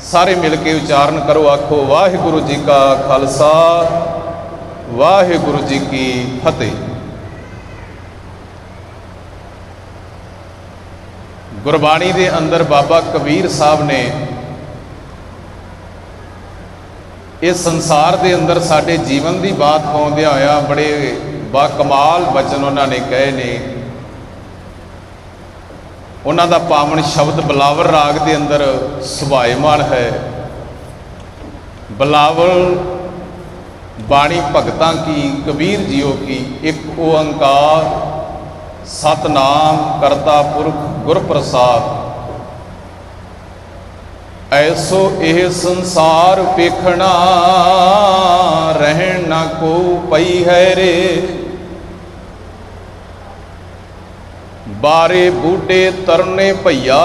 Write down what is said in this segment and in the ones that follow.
सारे मिल के उच्चारण करो, आखो वाहिगुरु जी का खालसा वाहिगुरु जी की फतेह। गुरबाणी के अंदर बाबा कबीर साहब ने इस संसार के अंदर साडे जीवन की बात पाउंदियां होया बड़े बाकमाल वचन उन्होंने कहे ने। उन्हों का पावन शब्द बिलावल राग के अंदर सुभायमान है। बिलावल बाणी भगतां की, कबीर जियो की, एक ओंकार सतनाम करता पुरख गुर प्रसाद। ऐसो एह संसार पेखना रहन ना को पई है रे। बारे बूढ़े तरने भैया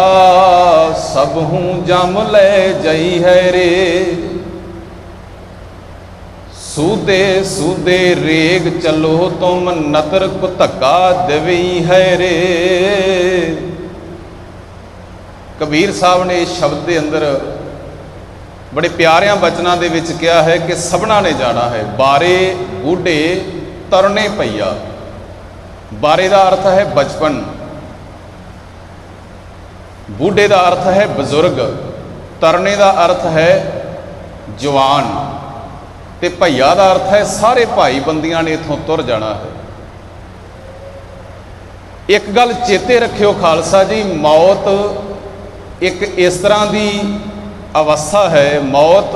सब हूँ जम ले जई है रे। सूदे सूदे रेग चलो तुम नतर को धक्का देवी है रे। कबीर साहब ने इस शब्द के अंदर बड़े प्यारिया वचनों के विच कहा है कि सबना ने जाना है। बारे बूढ़े तरने भैया, बारे का अर्थ है बचपन, बूढ़े का अर्थ है बजुर्ग, तरने का अर्थ है जवान, ते भैया का अर्थ है सारे भाई बंदियां ने इथों तुर जाना है। एक गल चेते रखियो खालसा जी, मौत एक इस तरह की अवस्था है, मौत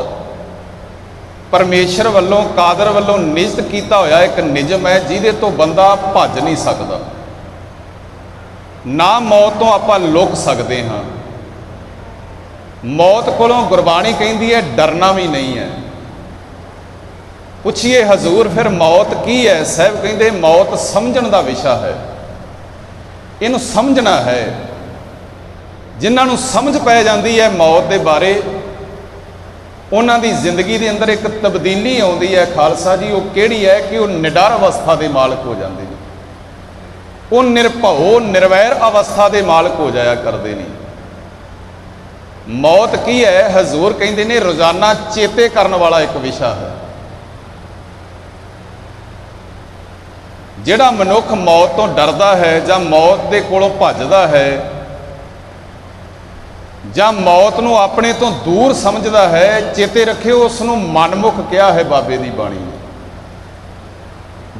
परमेश्वर वालों कादर वालों निश्चित किया होया एक निजम है जिहदे तो बंदा भज नहीं सकता। ना मौत तो आपां लुक सकते हाँ। मौत कोलों गुरबाणी कहती है डरना भी नहीं है। पूछिए हजूर फिर मौत की है? साहब कहते मौत समझण का विषय है, इनू समझना है। जिन्होंने समझ पै जाती है मौत के बारे, उन्हों की जिंदगी के अंदर एक तब्दीली आती है खालसा जी। वो किहड़ी है कि वो निडर अवस्था के मालक हो जाते हैं, वो निरभव निर्वैर अवस्था के मालक हो जाया करते हैं। मौत की है? हजूर कहते हैं रोजाना चेते करने वाला एक विषय है। जिहड़ा मनुख मौत तो डरदा है जां मौत के कोलों भजदा है जां मौत नूं अपने तो दूर समझदा है, चेते रखियो उसनूं मनमुख कहा है बाबे दी बाणी ने।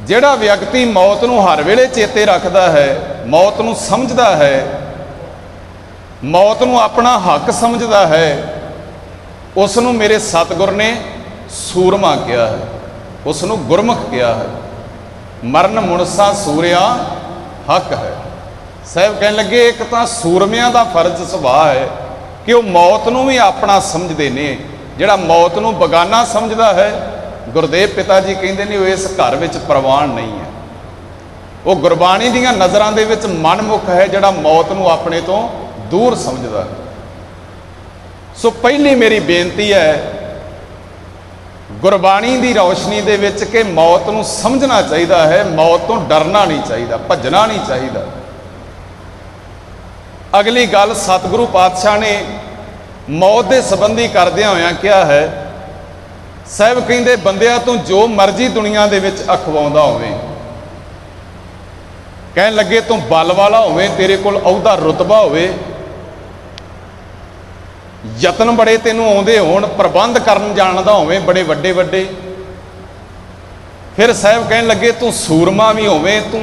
जिहड़ा व्यक्ति मौत नूं हर वेले चेते रखदा है, मौत नूं समझदा है, मौत नूं अपना हक समझदा है, उसनूं मेरे सतगुर ने सूरमा कहा है, उसनूं गुरमुख कहा है। मरण मुनसा सूरिया हक है। साहब कह लगे एक तो सूरमिया का फर्ज सुभाव है कि वह मौत नूं भी अपना समझते हैं। जिहड़ा मौत नूं बगाना समझदा है, गुरदेव पिता जी कहते हैं वो इस घर में प्रवान नहीं है। वो गुरबाणी दीयां नज़रां दे विच मनमुख है जिहड़ा मौत नूं अपने तो दूर समझदा है। सो पहली मेरी बेनती है गुरबाणी की रोशनी दे विच कि मौत नूं समझना चाहिए है, मौत तो डरना नहीं चाहिए, भजना नहीं चाहिए। अगली गल सतगुरु पातशाह ने मौत के संबंधी करदियां होया क्या है। साहब कहते बंदियां तो जो मर्जी दुनिया दे विच अखवाउंदा होवे, कहन लगे तू बल वाला होवे, तेरे कोल अहुदा रुतबा होवे, यतन बड़े तेनों आउंदे होण, प्रबंध करन जानदा होवे बड़े वड्डे वड्डे, फिर साहब कहन लगे तू सूरमा भी होवे, तू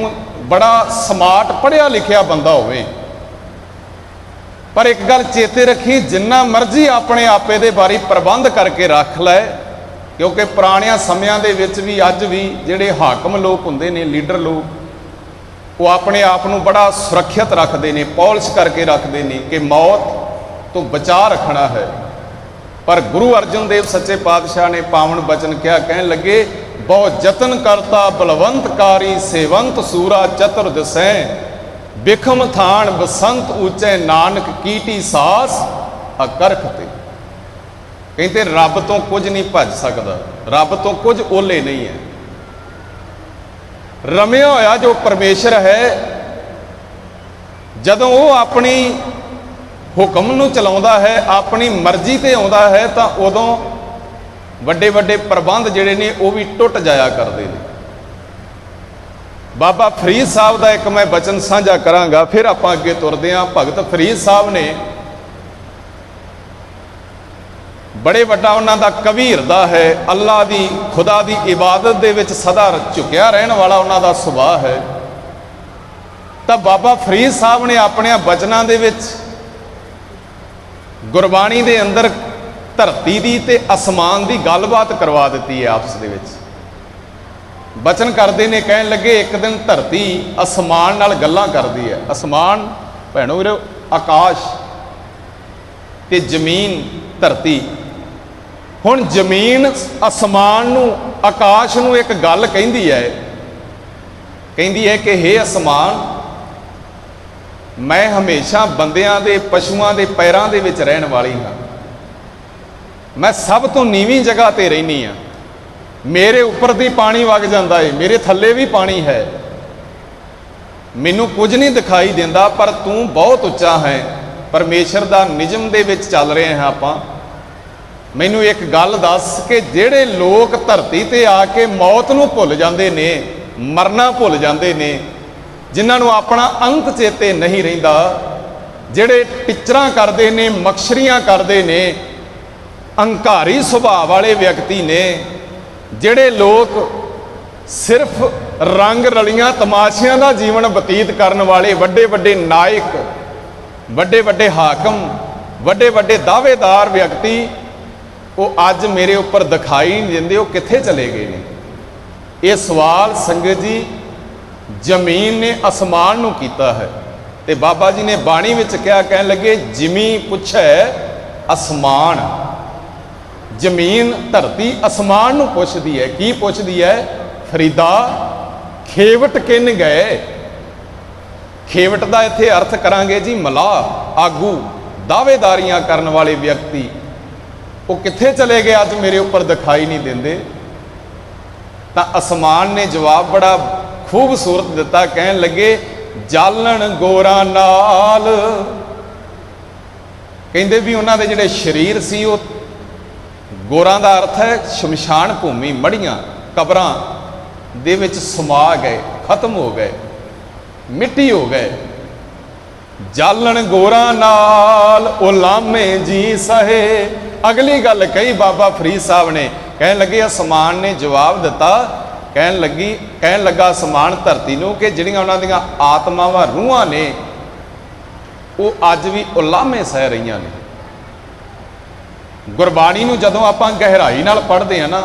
बड़ा स्मार्ट पढ़िया लिखिया बंदा होवे, पर एक गल चेते रखी जिन्ना मर्जी अपने आपे दे बारे प्रबंध करके रख लै, क्योंकि पुराने समियां दे विच भी अज भी जिहड़े हाकम लोग हुंदे ने, लीडर लोग, वो अपने आप नूं बड़ा सुरक्षित रखते हैं, पॉलिश करके रखते हैं कि मौत तो बचा रखना है। पर गुरु अर्जन देव सच्चे पातशाह ने पावन बचन क्या कहन लगे, बहुत जतन करता बलवंतकारी सेवंत सूरा चतुर दसैं, बिखम थान बसंत ऊंचे नानक कीटी सास अकरखते। कहते रब तो कुछ नहीं भज सकता, रब तो कुछ ओले नहीं है। रमिया होया जो परमेश्वर है, जदों वो अपनी ਹੁਕਮ ਨੂੰ ਚਲਾਉਂਦਾ ਹੈ, ਆਪਣੀ ਮਰਜ਼ੀ ਤੇ ਆਉਂਦਾ ਹੈ, ਤਾਂ ਉਦੋਂ ਵੱਡੇ ਵੱਡੇ ਪ੍ਰਬੰਧ ਜਿਹੜੇ ਨੇ ਉਹ ਵੀ ਟੁੱਟ ਜਾਇਆ ਕਰਦੇ ਨੇ। ਬਾਬਾ ਫਰੀਦ ਸਾਹਿਬ ਦਾ ਇੱਕ ਮੈਂ ਬਚਨ ਸਾਂਝਾ ਕਰਾਂਗਾ, ਫਿਰ ਆਪਾਂ ਅੱਗੇ ਤੁਰਦੇ ਹਾਂ। ਭਗਤ ਫਰੀਦ ਸਾਹਿਬ ਨੇ ਬੜੇ ਵੱਡਾ ਉਹਨਾਂ ਦਾ ਕਵੀ ਹਿਰਦਾ ਹੈ, ਅੱਲਾ ਦੀ ਖੁਦਾ ਦੀ ਇਬਾਦਤ ਦੇ ਵਿੱਚ ਸਦਾ ਝੁਕਿਆ ਰਹਿਣ ਵਾਲਾ ਉਹਨਾਂ ਦਾ ਸੁਭਾਅ ਹੈ। ਤਾਂ ਬਾਬਾ ਫਰੀਦ ਸਾਹਿਬ ਨੇ ਆਪਣੇ ਬਚਨਾਂ ਦੇ ਵਿੱਚ ਗੁਰਬਾਣੀ ਦੇ ਅੰਦਰ ਧਰਤੀ ਦੀ ਤੇ ਅਸਮਾਨ ਦੀ ਗੱਲਬਾਤ ਕਰਵਾ ਦਿੱਤੀ ਹੈ। ਆਪਸ ਦੇ ਵਿੱਚ ਬਚਨ ਕਰਦੇ ਨੇ, ਕਹਿਣ ਲੱਗੇ ਇੱਕ ਦਿਨ ਧਰਤੀ ਅਸਮਾਨ ਨਾਲ ਗੱਲਾਂ ਕਰਦੀ ਹੈ। ਅਸਮਾਨ ਭੈਣੋ ਵੀਰੋ ਆਕਾਸ਼ ਤੇ ਜ਼ਮੀਨ ਧਰਤੀ। ਹੁਣ ਜ਼ਮੀਨ ਅਸਮਾਨ ਨੂੰ ਆਕਾਸ਼ ਨੂੰ ਇੱਕ ਗੱਲ ਕਹਿੰਦੀ ਹੈ ਕਿ ਹੇ ਅਸਮਾਨ, ਮੈਂ ਹਮੇਸ਼ਾ ਬੰਦਿਆਂ ਦੇ ਪਸ਼ੂਆਂ ਦੇ ਪੈਰਾਂ ਦੇ ਵਿੱਚ ਰਹਿਣ ਵਾਲੀ ਹਾਂ, ਮੈਂ ਸਭ ਤੋਂ ਨੀਵੀਂ ਜਗ੍ਹਾ ਤੇ ਰਹਿੰਦੀ ਹਾਂ, ਮੇਰੇ ਉੱਪਰ ਦੀ ਪਾਣੀ ਵਗ ਜਾਂਦਾ ਏ, ਮੇਰੇ ਥੱਲੇ ਵੀ ਪਾਣੀ ਹੈ, ਮੈਨੂੰ ਕੁਝ ਨਹੀਂ ਦਿਖਾਈ ਦਿੰਦਾ, ਪਰ ਤੂੰ ਬਹੁਤ ਉੱਚਾ ਹੈ। ਪਰਮੇਸ਼ਰ ਦਾ ਨਿਯਮ ਦੇ ਵਿੱਚ ਚੱਲ ਰਹੇ ਹਾਂ ਆਪਾਂ। ਮੈਨੂੰ ਇੱਕ ਗੱਲ ਦੱਸ ਕਿ ਜਿਹੜੇ ਲੋਕ ਧਰਤੀ ਤੇ ਆ ਕੇ ਮੌਤ ਨੂੰ ਭੁੱਲ ਜਾਂਦੇ ਨੇ, ਮਰਨਾ ਭੁੱਲ ਜਾਂਦੇ ਨੇ, ਜਿਨ੍ਹਾਂ ਨੂੰ ਆਪਣਾ ਅੰਤ ਚੇਤੇ ਨਹੀਂ ਰਹਿੰਦਾ, ਜਿਹੜੇ ਟਿਚਰਾਂ ਕਰਦੇ ਨੇ, ਮਕਸ਼ਰੀਆਂ ਕਰਦੇ ਨੇ, ਅਹੰਕਾਰੀ ਸੁਭਾਅ ਵਾਲੇ ਵਿਅਕਤੀ ਨੇ, ਜਿਹੜੇ ਲੋਕ ਸਿਰਫ ਰੰਗ ਰਲੀਆਂ ਤਮਾਸ਼ਿਆਂ ਦਾ ਜੀਵਨ ਬਤੀਤ ਕਰਨ ਵਾਲੇ ਵੱਡੇ ਵੱਡੇ ਨਾਇਕ, ਵੱਡੇ ਵੱਡੇ ਹਾਕਮ, ਵੱਡੇ ਵੱਡੇ ਦਾਅਵੇਦਾਰ ਵਿਅਕਤੀ, ਉਹ ਅੱਜ ਮੇਰੇ ਉੱਪਰ ਦਿਖਾਈ ਨਹੀਂ ਦਿੰਦੇ। ਉਹ ਕਿੱਥੇ ਚਲੇ ਗਏ ਨੇ? ਇਹ ਸਵਾਲ ਸੰਗਤ ਜੀ ਜ਼ਮੀਨ ਨੇ ਅਸਮਾਨ ਨੂੰ ਕੀਤਾ ਹੈ। ਤੇ ਬਾਬਾ ਜੀ ਨੇ ਬਾਣੀ ਵਿੱਚ ਕਿਹਾ, ਕਹਿਣ ਲੱਗੇ ਜਿਮੀ ਪੁੱਛੈ ਅਸਮਾਨ। ਜ਼ਮੀਨ ਧਰਤੀ ਅਸਮਾਨ ਨੂੰ ਪੁੱਛਦੀ ਹੈ। ਕੀ ਪੁੱਛਦੀ ਹੈ? ਫਰੀਦਾ ਖੇਵਟ ਕਿਨ ਗਏ। ਖੇਵਟ ਦਾ ਇੱਥੇ ਅਰਥ ਕਰਾਂਗੇ ਜੀ ਮਲਾਹ, ਆਗੂ, ਦਾਅਵੇਦਾਰੀਆਂ ਕਰਨ ਵਾਲੇ ਵਿਅਕਤੀ। ਉਹ ਕਿੱਥੇ ਚਲੇ ਗਏ? ਅੱਜ ਮੇਰੇ ਉੱਪਰ ਦਿਖਾਈ ਨਹੀਂ ਦਿੰਦੇ। ਤਾਂ ਅਸਮਾਨ ਨੇ ਜਵਾਬ ਬੜਾ ਖੂਬਸੂਰਤ ਦਿੱਤਾ, ਕਹਿਣ ਲੱਗੇ ਜਾਲਣ ਗੋਰਾਂ ਨਾਲ। ਕਹਿੰਦੇ ਵੀ ਉਹਨਾਂ ਦੇ ਜਿਹੜੇ ਸਰੀਰ ਸੀ, ਉਹ ਗੋਰਾਂ ਦਾ ਅਰਥ ਹੈ ਸ਼ਮਸ਼ਾਨ ਭੂਮੀ, ਮੜੀਆਂ, ਕਬਰਾਂ ਦੇ ਵਿੱਚ ਸਮਾ ਗਏ, ਖਤਮ ਹੋ ਗਏ, ਮਿੱਟੀ ਹੋ ਗਏ। ਜਾਲਣ ਗੋਰਾਂ ਨਾਲ ਉਲਾਮੇ ਜੀ ਸਹੇ। ਅਗਲੀ ਗੱਲ ਕਹੀ ਬਾਬਾ ਫਰੀਦ ਸਾਹਿਬ ਨੇ, ਕਹਿਣ ਲੱਗੇ ਅਸਮਾਨ ਨੇ ਜਵਾਬ ਦਿੱਤਾ, ਕਹਿਣ ਲੱਗਾ ਅਸਮਾਨ ਧਰਤੀ ਨੂੰ ਕਿ ਜਿਹੜੀਆਂ ਉਹਨਾਂ ਦੀਆਂ ਆਤਮਾਵਾਂ, ਰੂਹਾਂ ਨੇ, ਉਹ ਅੱਜ ਵੀ ਉਲਾਮੇ ਸਹਿ ਰਹੀਆਂ ਨੇ। ਗੁਰਬਾਣੀ ਨੂੰ ਜਦੋਂ ਆਪਾਂ ਗਹਿਰਾਈ ਨਾਲ ਪੜ੍ਹਦੇ ਹਾਂ ਨਾ,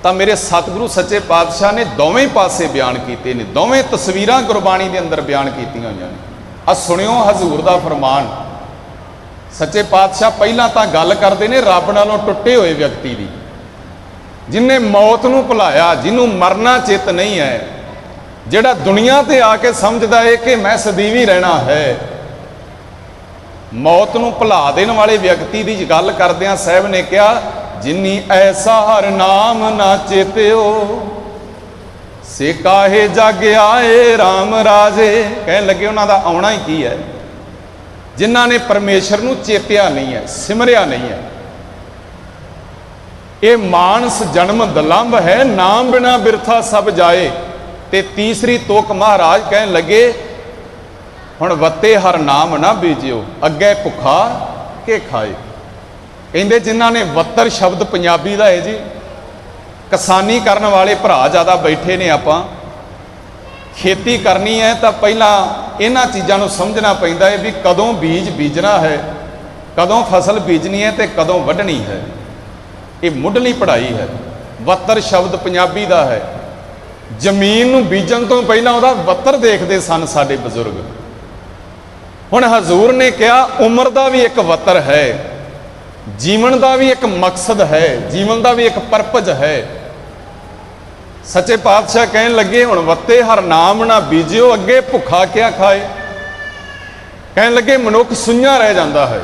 ਤਾਂ ਮੇਰੇ ਸਤਿਗੁਰੂ ਸੱਚੇ ਪਾਤਸ਼ਾਹ ਨੇ ਦੋਵੇਂ ਪਾਸੇ ਬਿਆਨ ਕੀਤੇ ਨੇ, ਦੋਵੇਂ ਤਸਵੀਰਾਂ ਗੁਰਬਾਣੀ ਦੇ ਅੰਦਰ ਬਿਆਨ ਕੀਤੀਆਂ ਹੋਈਆਂ ਨੇ। ਆ ਸੁਣਿਓ ਹਜ਼ੂਰ ਦਾ ਫਰਮਾਨ। ਸੱਚੇ ਪਾਤਸ਼ਾਹ ਪਹਿਲਾਂ ਤਾਂ ਗੱਲ ਕਰਦੇ ਨੇ ਰੱਬ ਨਾਲੋਂ ਟੁੱਟੇ ਹੋਏ ਵਿਅਕਤੀ ਦੀ, ਜਿਹਨੇ ਮੌਤ ਨੂੰ ਭੁਲਾਇਆ, ਜਿਹਨੂੰ ਮਰਨਾ ਚਿੱਤ ਨਹੀਂ ਹੈ, ਜਿਹੜਾ ਦੁਨੀਆ ਤੇ ਆ ਕੇ ਸਮਝਦਾ ਹੈ ਕਿ ਮੈਂ ਸਦੀਵੀ ਰਹਿਣਾ ਹੈ। ਮੌਤ ਨੂੰ ਭੁਲਾ ਦੇਣ ਵਾਲੇ ਵਿਅਕਤੀ ਦੀ ਗੱਲ ਕਰਦਿਆਂ ਸਾਹਿਬ ਨੇ ਕਿਹਾ, ਜਿਨੀ ਐਸਾ ਹਰ ਨਾਮ ਨਾ ਚੇਤਿਓ, ਸੇ ਕਾਹੇ ਜਗ ਆਏ ਰਾਮ ਰਾਜੇ। ਕਹਿਣ ਲੱਗੇ ਉਹਨਾਂ ਦਾ ਆਉਣਾ ਹੀ ਕੀ ਹੈ? ਜਿਨ੍ਹਾਂ ਨੇ ਪਰਮੇਸ਼ਰ ਨੂੰ ਚੇਤਿਆ ਨਹੀਂ ਹੈ, ਸਿਮਰਿਆ ਨਹੀਂ ਹੈ। ਇਹ ਮਾਨਸ ਜਨਮ ਦਲੰਭ ਹੈ, ਨਾਮ ਬਿਨਾ ਬਿਰਥਾ ਸਭ ਜਾਏ। ਤੇ ਤੀਸਰੀ ਤੋਕ ਮਹਾਰਾਜ ਕਹਿਣ ਲੱਗੇ, ਹੁਣ ਵੱਤੇ ਹਰ ਨਾਮ ਨਾ ਬੀਜਿਓ, ਅੱਗੇ ਭੁੱਖਾ ਕੇ ਖਾਏ। ਕਹਿੰਦੇ ਜਿਨ੍ਹਾਂ ਨੇ ਵੱਤਰ ਸ਼ਬਦ ਪੰਜਾਬੀ ਦਾ ਹੈ ਜੀ, ਕਿਸਾਨੀ ਕਰਨ ਵਾਲੇ ਭਰਾ ਜ਼ਿਆਦਾ ਬੈਠੇ ਨੇ। ਆਪਾਂ ਖੇਤੀ ਕਰਨੀ ਹੈ ਤਾਂ ਪਹਿਲਾਂ ਇਹਨਾਂ ਚੀਜ਼ਾਂ ਨੂੰ ਸਮਝਣਾ ਪੈਂਦਾ ਹੈ ਵੀ ਕਦੋਂ ਬੀਜ ਬੀਜਣਾ ਹੈ, ਕਦੋਂ ਫਸਲ ਬੀਜਣੀ ਹੈ ਤੇ ਕਦੋਂ ਵੱਢਣੀ ਹੈ। ਇਹ ਮੁੱਢਲੀ ਪੜ੍ਹਾਈ ਹੈ। ਵੱਤਰ ਸ਼ਬਦ ਪੰਜਾਬੀ ਦਾ ਹੈ। ਜ਼ਮੀਨ ਨੂੰ ਬੀਜਣ ਤੋਂ ਪਹਿਲਾਂ ਉਹਦਾ ਵੱਤਰ ਦੇਖਦੇ ਸਨ ਸਾਡੇ ਬਜ਼ੁਰਗ। ਹੁਣ ਹਜ਼ੂਰ ਨੇ ਕਿਹਾ ਉਮਰ ਦਾ ਵੀ ਇੱਕ ਵੱਤਰ ਹੈ, ਜੀਵਨ ਦਾ ਵੀ ਇੱਕ ਮਕਸਦ ਹੈ, ਜੀਵਨ ਦਾ ਵੀ ਇੱਕ ਪਰਪਸ ਹੈ। ਸੱਚੇ ਪਾਤਸ਼ਾਹ ਕਹਿਣ ਲੱਗੇ ਹੁਣ ਵੱਤੇ ਹਰ ਨਾਮ ਨਾ ਬੀਜਿਓ, ਅੱਗੇ ਭੁੱਖਾ ਕਿਆ ਖਾਏ। ਕਹਿਣ ਲੱਗੇ ਮਨੁੱਖ ਸੁੰਝਾ ਰਹਿ ਜਾਂਦਾ ਹੈ।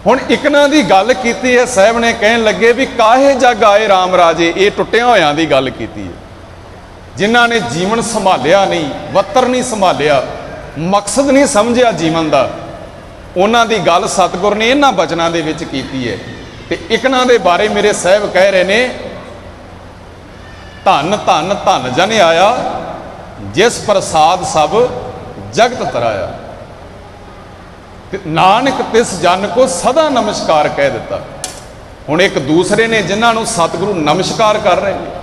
ਹੁਣ ਇਕਨਾਂ ਦੀ ਗੱਲ ਕੀਤੀ ਹੈ ਸਾਹਿਬ ਨੇ, ਕਹਿਣ ਲੱਗੇ ਵੀ ਕਾਹੇ ਜਗ ਆਏ ਰਾਮ ਰਾਜੇ। ਇਹ ਟੁੱਟਿਆਂ ਹੋਇਆਂ ਦੀ ਗੱਲ ਕੀਤੀ ਹੈ, ਜਿਨ੍ਹਾਂ ਨੇ ਜੀਵਨ ਸੰਭਾਲਿਆ ਨਹੀਂ, ਵੱਤਰ ਨਹੀਂ ਸੰਭਾਲਿਆ। मकसद नहीं समझिया जीवन का, उन्हां दी गल सतगुर ने इन्हां बचनां दे विच कीती है। ते इकना दे बारे मेरे साहब कह रहे ने, धन धन धन जन आया, जिस प्रसाद सब जगत तराया। नानक तिस जन को सदा नमस्कार कह दिता। हुण एक दूसरे ने जिन्होंने सतगुरु नमस्कार कर रहे हैं,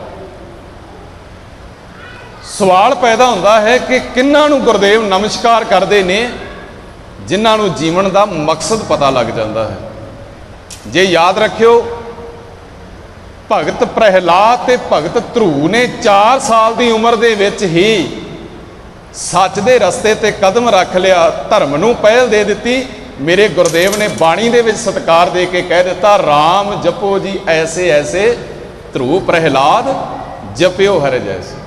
सवाल पैदा होता है कि किन्हां नूं गुरदेव नमस्कार करते ने, जिन्होंने जीवन का मकसद पता लग जाता है। जे याद रखियो, भगत प्रहलाद ते भगत ध्रुव ने 4 साल की उम्र दे विच ही सच दे रस्ते ते कदम रख लिया, धर्म नूं पहल दे दी। मेरे गुरदेव ने बाणी दे विच सत्कार दे के कह दिता, राम जपो जी ऐसे ऐसे, ध्रुव प्रहलाद जपियो हर जैसे।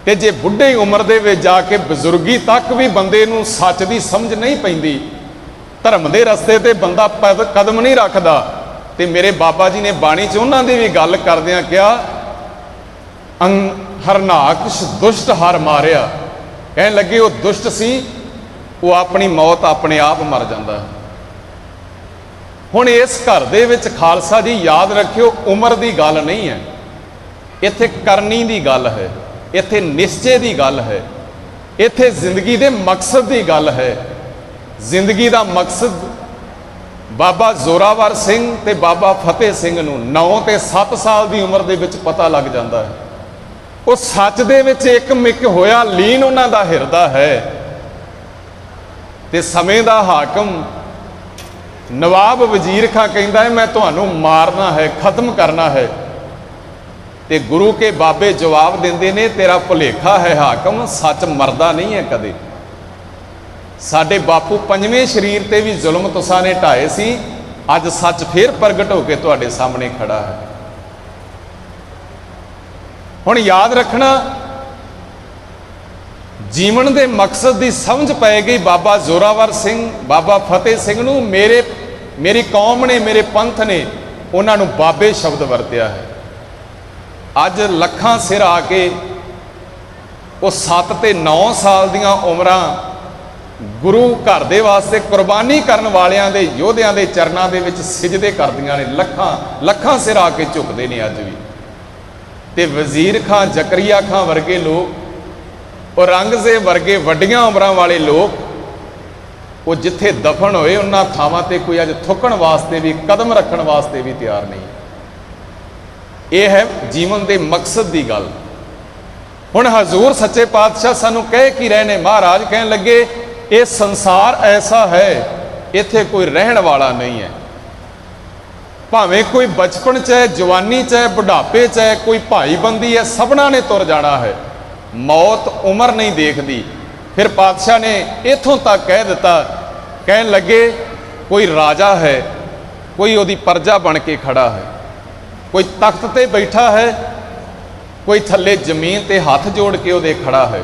ते जे बुढ़े उम्र दे विच जाके बजुर्गी तक भी बंदे नूं सच दी समझ नहीं पैंदी, धर्म दे रस्ते ते बंदा कदम नहीं रखदा, ते मेरे बाबा जी ने बाणी च उन्हां दी भी गल करदिआं कहा, हरनाकश दुष्ट हर मारिया। कहन लगे वो दुष्ट सी, वो अपनी मौत अपने आप मर जाता है। हुण इस घर दे विच खालसा जी याद रखियो, उम्र की गल नहीं है, इत्थे करनी की गल है, इत्थे निश्चय की गल है, इत्थे जिंदगी के मकसद की गल है। जिंदगी का मकसद बाबा जोरावर सिंह ते बाबा फतेह सिंह नूं 9 ते 7 साल की उम्र दे विच पता लग जाता है। वो सच दे विच एक मिक होया लीन उन्हां दा हिरदा है। ते समय दा हाकम नवाब वजीर खां कहंदा है, मैं तुहानूं मारना है, खत्म करना है। ते गुरु के बाबे जवाब देंदे ने, तेरा भुलेखा है हाकम, सच मरदा नहीं है कदे। साडे बापू 5वें शरीर ते भी जुल्म तुसां ने ढाए सी, अज सच फिर प्रगट होकर तुहाडे सामने खड़ा है। हुण याद रखना, जीवन के मकसद की समझ पै गई बाबा जोरावर सिंह, बाबा फतेह सिंह नूं। मेरी कौम ने, मेरे पंथ ने उन्होंने बाबे शब्द वरत्या है। अज लखां सिर आके वो 7 ते 9 साल दियां उमरां गुरु घर दे वास्ते कुर्बानी करन वालियां दे योधियां दे चरनां दे विच सिजदे करदियां ने। लखां सिर आके झुकदे ने अज भी। ते वजीर खां, जकरिया खां वर्गे लोग, औरंगजेब वर्गे वड्डियां उमरां वाले लोग, वो जिथे दफन होए उन्हां थावां ते कोई अज थुकण वास्ते भी, कदम रखण वास्ते भी तैयार नहीं। यह है जीवन के मकसद की गल। हुण हजूर सच्चे पातशाह सानू कह की रहे ने, महाराज कहन लगे, ये संसार ऐसा है, इत्थे कोई रहन वाला नहीं है। भावें कोई बचपन चाहे जवानी चाहे बुढ़ापे चाहे कोई भाईबंदी है, सबना ने तुर जाना है। मौत उम्र नहीं देखती। फिर पातशाह ने इथों तक कह दिता, कहन लगे, कोई राजा है, कोई ओदी प्रजा बन के खड़ा है, कोई तख्त ते बैठा है, कोई थले जमीन ते हाथ जोड़ के ओदे खड़ा है।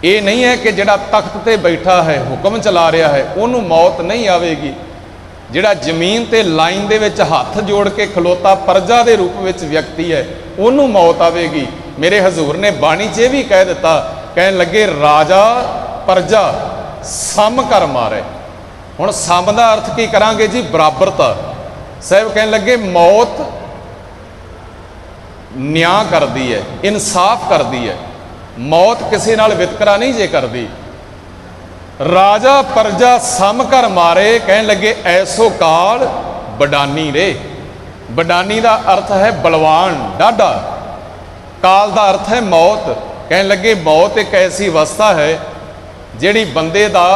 ये नहीं है कि जिहड़ा तख्त ते बैठा है, हुक्म चला रहा है, उन्होंने मौत नहीं आवेगी। जिहड़ा जमीन ते लाइन दे विच हाथ जोड़ के खलोता प्रजा के रूप में व्यक्ति है, उन्होंने मौत आवेगी। मेरे हजूर ने बाणी च भी कह दिता, कहन लगे, राजा प्रजा सम कर मारे। हुण सम का अर्थ की करांगे जी? बराबरता। साहब कहन लगे, मौत न्याय करती है, इंसाफ करती है, मौत किसी नाल वितकरा नहीं जे करती। राजा प्रजा सम कर मारे, कहन लगे, ऐसो काल बडानी रे। बडानी का अर्थ है बलवान, डाढा। काल का अर्थ है मौत। कहन लगे, मौत एक ऐसी अवस्था है जिहड़ी बंदे का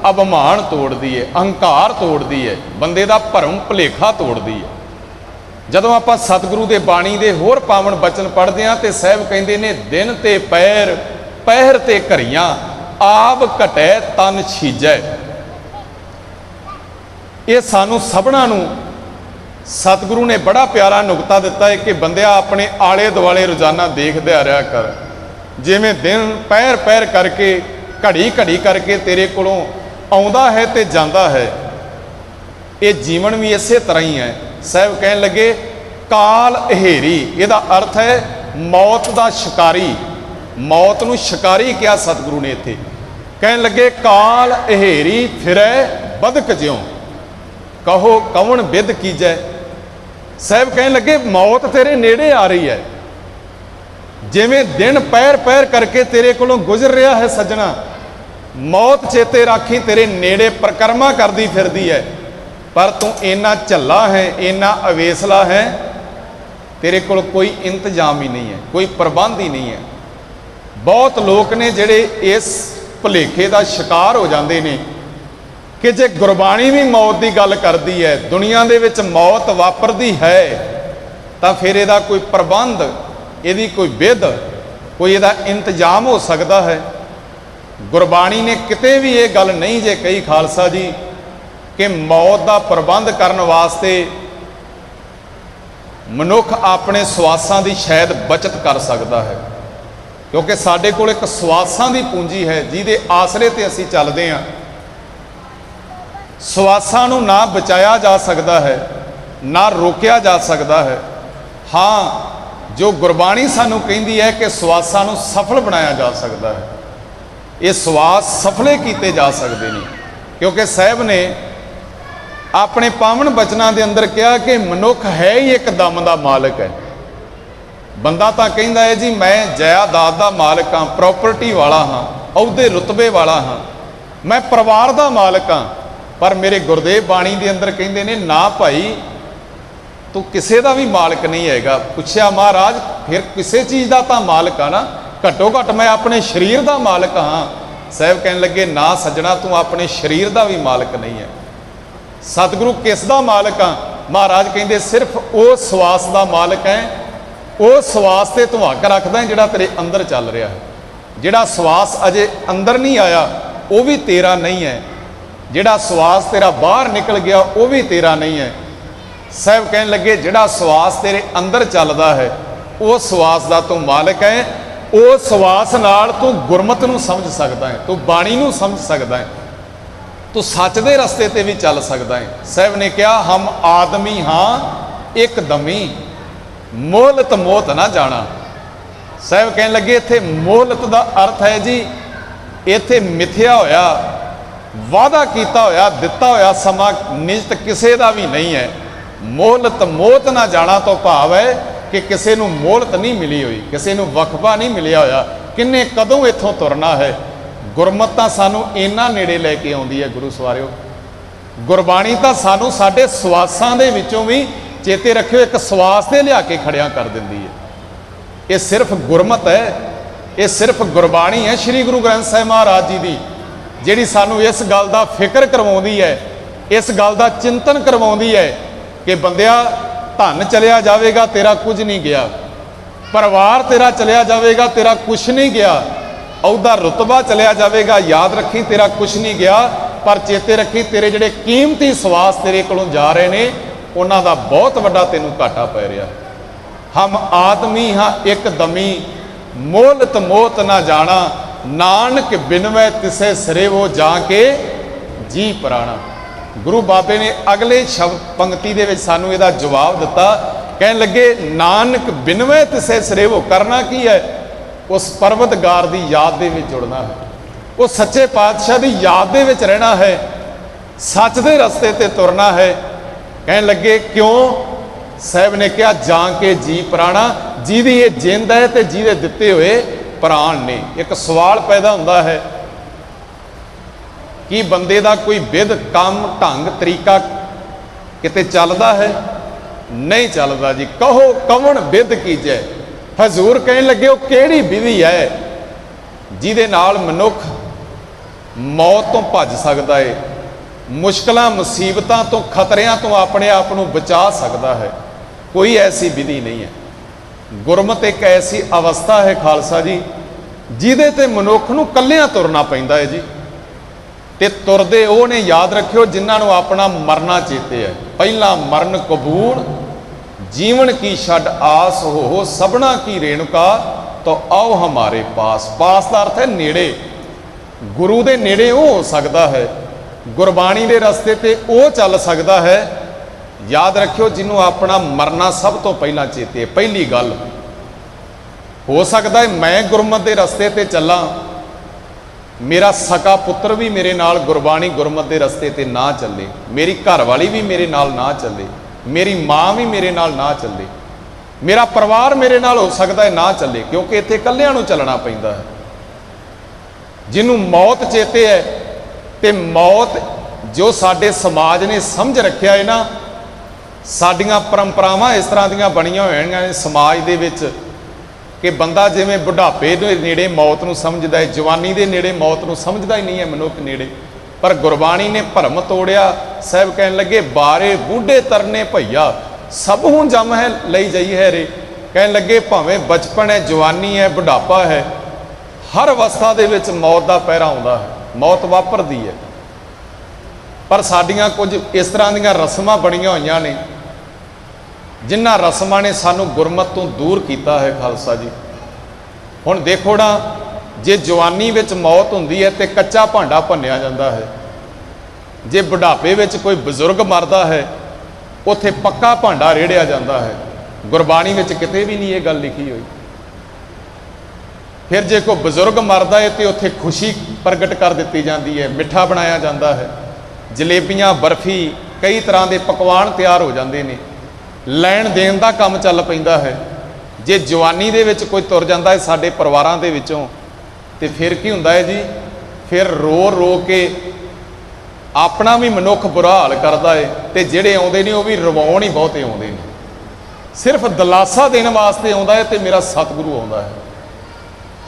अभिमान तोड़ती है, अहंकार तोड़ती है, बंदे का भरम भुलेखा तोड़ती है। जदों आपां सतगुरु दे बाणी दे होर पावन बचन पढ़दे हां ते साहब कहंदे ने, दिन ते पैर, पैर ते घरियां, आप घटै तन छीजै। ये सानू सबना नू सतगुरु ने बड़ा प्यारा नुकता दिता है कि बंदिया अपने आले दुआले रोजाना देखदे रहा कर, जिवें दिन पैर पैर करके, घड़ी घड़ी करके तेरे कोलों आउंदा है ते जांदा है। ये जीवन भी इसे तरह ही है। साहब कहन लगे, काल अहेरी, इहदा अर्थ है मौत का शिकारी, मौत नूं शिकारी कहा सतगुरु ने इत्थे। कहन लगे काल अहेरी फिरै बदक ज्यों, कहो कौन बिद कीजै। साहब कहन लगे मौत तेरे नेड़े आ रही है, जिवें दिन पैर पैर करके तेरे कोलों गुजर रहा है सज्जना, मौत चेते राखी तेरे नेड़े परिक्रमा करदी फिरदी है। पर तू इन्ना झल्ला है, इन्ना अवेसला है, तेरे कोल कोई इंतजाम ही नहीं है, कोई प्रबंध ही नहीं है। बहुत लोग ने जिहड़े इस भुलेखे का शिकार हो जाते हैं कि जे गुरबाणी भी मौत की गल करती है, दुनिया दे विच मौत वापरदी है, तो फिर इहदा कोई प्रबंध, इहदी कोई विध, कोई इहदा इंतजाम हो सकता है। गुरबाणी ने किते भी ये गल नहीं जे कही खालसा जी कि मौत का प्रबंध करने वास्ते मनुख अपने सवासां की शायद बचत कर सकता है, क्योंकि साडे कोल एक सवासां की पूंजी है जिहदे आसरे ते असीं चलदे हां। सवासां नूं ना बचाया जा सकता है, ना रोकिया जा सकता है। हाँ, जो गुरबाणी सानूं कहिंदी है कि सवासां नूं सफल बनाया जा सकता है, ये सवास सफले कीते जा सकते हैं, क्योंकि साहब ने अपने पावन बचनों के अंदर कहा कि मनुख है ही एक दम का मालिक है। बंदा तो कहता है जी मैं जायदाद का मालिक हाँ, प्रॉपर्टी वाला हाँ, अहुदे रुतबे वाला हाँ, मैं परिवार का मालिक हाँ। पर मेरे गुरदेव बाणी के अंदर कहते हैं ना भाई, तू किसी का भी मालिक नहीं हैगा। पूछया महाराज फिर किसी चीज़ का तो मालिक है ना, घट्टो घट मैं अपने शरीर का मालिक हाँ। साहब कहन लगे ना सज्जना, तू अपने शरीर का भी मालिक नहीं है। सतगुरु किस दा मालिक हाँ? महाराज कहते सिर्फ वो सवास का मालिक है, वो सवास से तू हक रखदा है जिहड़ा तेरे अंदर चल रहा है। जिहड़ा सवास अजे अंदर नहीं आया वो भी तेरा नहीं है, जिहड़ा सवास तेरा बाहर निकल गया वो भी तेरा नहीं है। साहब कहन लगे जिहड़ा सवास तेरे अंदर चलदा है वो सवास का तू मालिक है। वो सवास नाल तू गुरमत नूं समझ सकदा है, तू बाणी नूं समझ सकदा है, तू सच दे रस्ते ते भी चल सकदा है। साहब ने कहा हम आदमी हाँ एक दमी, मोहलत मोहत ना जाना। साहब कहन लगे इत्थे मोहलत का अर्थ है जी इत्थे मिथ्या होया, वादा किया होया, दिता होया समा निजत किसी का भी नहीं है। मोहलत मोहत ना जाना तो भाव है कि किसी को मोहलत नहीं मिली हुई, किसी को वकफा नहीं मिलिया होया, किन्ने कदों इत्थों तुरना है। गुरमत तां सानू इन्ना नेड़े लैके आउंदी है। गुरु सवारियो, गुरबाणी तां सानू साडे सवासां दे विचों भी चेते रखियो एक सवास दे लिया के खड़िया कर दिंदी है। ये सिर्फ गुरमत है, ये सिर्फ गुरबाणी है श्री गुरु ग्रंथ साहिब महाराज जी की, जिहड़ी सानू इस गल का फिक्र करवाउंदी है, इस गल का चिंतन करवाउंदी है कि बंदिया धन चलिया जाएगा तेरा कुछ नहीं गया, परिवार तेरा चलिया जाएगा तेरा कुछ नहीं गया, अहुदा रुतबा चलिया जाएगा याद रखी तेरा कुछ नहीं गया, पर चेते रखी तेरे जिहड़े कीमती सवास तेरे कोलों जा रहे हैं उन्हां दा बहुत वड्डा तैनूं घाटा पै रहा। हम आदमी हाँ एक दमी, मोहलत मोहत ना जाना, नानक बिनवै तिसे सिरे वो जाके जी पराना। गुरु बाबे ने अगले शब्द पंक्ति दे विच सानू इहदा जवाब दिता, कहन लगे नानक बिनवै तिसे सिरे वो करना की है, उस परवतगार की याद दे विच जुड़ना है, वो सच्चे पातशाह की याद दे विच रहना है, सच दे रस्ते ते तुरना है। कहन लगे क्यों? साहब ने कहा जाके जी पराना, जिहदी ये जिंद है ते जिहदे दिते हुए प्राण ने। एक सवाल पैदा होता है कि बंदे का कोई विध काम ढंग तरीका किते चलता है? नहीं चलता जी। कहो कौन विध कीजे? हजूर कहन लगे वो केड़ी विधि है जिहदे नाल मनुख मौत तो भज सकता है, मुश्किलों मुसीबतों तो खतरियां तो अपने आप को बचा सकता है? कोई ऐसी विधि नहीं है। गुरमत एक ऐसी अवस्था है खालसा जी जिहदे ते मनुख नूं कल्लियां तुरना पैंदा है जी। ते तुरदे वो ने याद रखियो जिन्हां नूं अपना मरना चेते है। पहला मरण कबूल जीवन की छड़ आस हो, सबना की रेणुका तो आओ हमारे पास। पास का अर्थ है नेड़े, गुरु दे नेड़े वो हो सकता है, गुरबाणी दे रस्ते ते वो चल सकता है। याद रखियो जिन्हों अपना मरना सब तो पहला चेते है। पहली गल हो सकता है मैं गुरमत के रस्ते ते चलां, मेरा सका पुत्र भी मेरे नाल गुरबाणी गुरमत के रस्ते ते ना चले, मेरी घरवाली भी मेरे नाल ना चले, मेरी माँ भी मेरे नाल ना चले, मेरा परिवार मेरे नाल हो सकता है ना चले, क्योंकि इत्थे कल्लियां नूं चलना पैंदा है। जिन्हों मौत चेते है ते मौत जो साडे समाज ने समझ रखिया है ना, साडियां परंपरावां इस तरह दीयां बणीआं होईआं ने समाज दे विच कि बंदा जिवें बुढ़ापे दे नेड़े मौत नूं समझदा है, जवानी दे नेड़े मौत नूं समझदा ही नहीं है मनुख नेड़े। पर गुरबाणी ने भरम तोड़िया। साहब कहन लगे बारे बूढ़े तरने भैया सब हूँ जम है लई जाई है रे। कहन लगे भावें बचपन है, जवानी है, बुढ़ापा है, हर अवस्था दे विच मौत का पहरा आउंदा है, मौत वापरदी है। पर साडियां कुछ इस तरह दीयां रस्मां बणीआं होईआं ने जिन्हां रस्मां ने सानू गुरमत तो दूर किया है। खालसा जी हुण देखो ना, जे जवानी विच मौत हुंदी है तो कच्चा भांडा भन्निया जाता है, जे बुढ़ापे विच कोई बजुर्ग मरदा है उत्थे पक्का भांडा रेड़िया जाता है। गुरबाणी विच किते भी नहीं ये गल लिखी हुई। फिर जे कोई बजुर्ग मरदा है तो उत्थे खुशी प्रगट कर दी जाती है, मिठा बनाया जाता है, जलेबियां बर्फी कई तरह के पकवान तैयार हो जाते हैं, लैण देन का काम चल पैंदा है। जे जवानी दे विच कोई तुर जाता है साडे परिवारां दे विचों ते फिर की हुंदा है जी, फिर रो रो के अपना भी मनुख बुरा हाल करता है, तो जिहड़े आउंदे ने वो भी रवाउण ही बहुते आउंदे ने, सिर्फ दिलासा देने वास्ते आउंदा है। तो मेरा सतगुरु आउंदा है,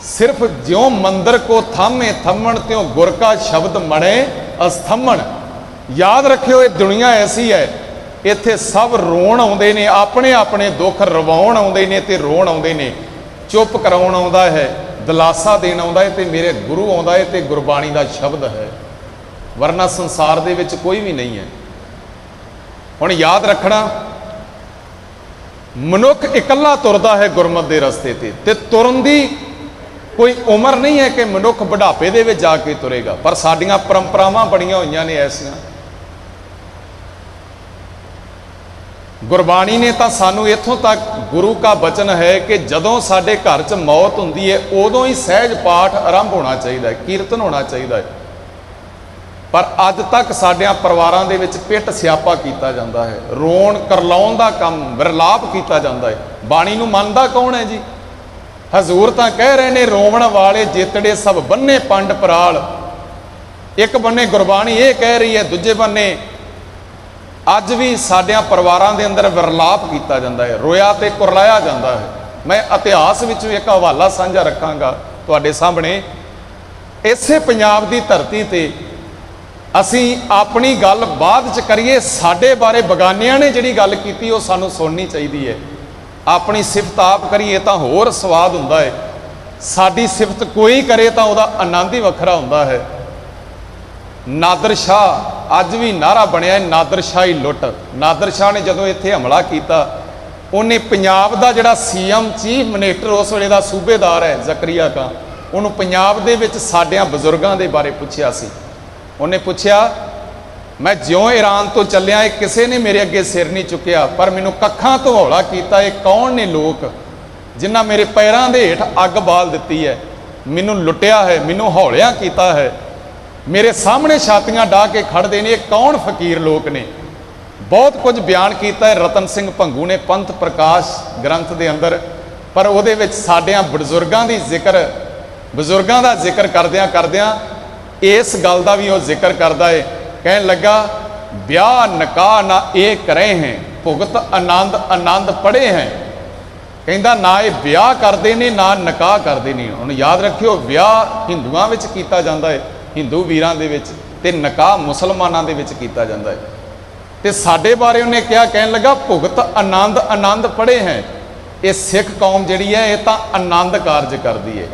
सिर्फ ज्यों मंदिर को थामे थमण त्यों गुर का शब्द मणे अस्थमण। याद रखियो ये दुनिया ऐसी है, इत्थे सब रोण आउंदे ने, अपने अपने दुख रवाउण आउंदे ने ते रोण आउंदे ने, चुप कराउण आउंदा है, दिलासा देण आउंदा है, ते मेरे गुरु आउंदा है, ते गुरबाणी का शब्द है। वरना संसार दे विच कोई भी नहीं है। हुण याद रखना, मनुख इकल्ला तुरदा है गुरमत के रस्ते ते तुरन दी कोई उम्र नहीं है कि मनुख बुढ़ापे दे विच जाके तुरेगा। पर साडियां परंपरावां बणीआं होईआं ने ऐसियां। गुरबाणी ने तो सानू इत्थों तक गुरु का बचन है कि जदों साडे घर च मौत हुंदी है उदों ही सहज पाठ आरंभ होना चाहिए, कीर्तन होना चाहिए। पर अज तक साडियां परिवारां दे विच पिट सियापा कीता जांदा है, रोण करलाउण दा काम विरलाप कीता जांदा है। बाणी नूं मनदा कौन है जी? हजूर तां कह रहे ने रोवण वाले जेतड़े सब बन्ने पंड पराल। एक बन्ने गुरबाणी ये कह रही है, दूजे बन्ने अज भी साडियां परिवारां दे अंदर विरलाप कीता जांदा है, रोया ते कुरलाया जांदा है। मैं इतिहास विचों एक हवाला साझा रखांगा तुहाडे सामणे। इसे पंजाब दी धरती ते असीं अपनी गल बाद च करिए, साडे बारे बगानियां ने जिहड़ी गल कीती वो सानू सुननी चाहिदी है। अपनी सिफत आप करिए तो होर स्वाद हुंदा है, साडी सिफत कोई करे तो उहदा आनंद ही वखरा हुंदा है। नादर शाह अज भी नारा बनया है, नादर शाही लुट। नादर शाह ने जदों इत्थे हमला किया, उन्हें पंजाब का जिहड़ा CM चीफ मिनिस्टर उस वेले दा सूबेदार है जकरिया खां, उन्होंने पंजाब दे विच साडियां बजुर्गां दे बारे पुछया सी। उन्हें पूछया, मैं ज्यों ईरान तो चलिया किसी ने मेरे अगे सिर नहीं चुकया, पर मैनू कखां तो हौला किया। ये कौन ने लोग जिन्हां मेरे पैरों के हेठ अग बाल दी है, मैनू लुटिया है, मैनू हौलिया किया है, मेरे सामने छातियां डाह के खड़ते हैं। कौन फकीर लोग ने? बहुत कुछ बयान किया है रतन सिंह भंगू ने पंथ प्रकाश ग्रंथ के अंदर। पर उहदे विच साडियां बजुर्गां दी जिक्र, बजुर्गां दा जिक्र करदियां करदियां इस गल का भी वह जिक्र करता है। कहन लगा, ब्याह निकाह ना ये करे हैं, भुगत आनंद आनंद पढ़े हैं। कहता ना ये ब्याह करते ने ना निकाह करते नहीं। हुण याद रखियो, ब्याह हिंदुआं विच कीता जांदा है, हिंदू वीरां दे विच, ते निकाह मुसलमानां दे विच कीता जांदा है। ते साडे बारे उन्हें क्या कहन लगा, भुगत आनंद आनंद पढ़े हैं। ये सिख कौम जिहड़ी है ये तां आनंद कारज करदी है।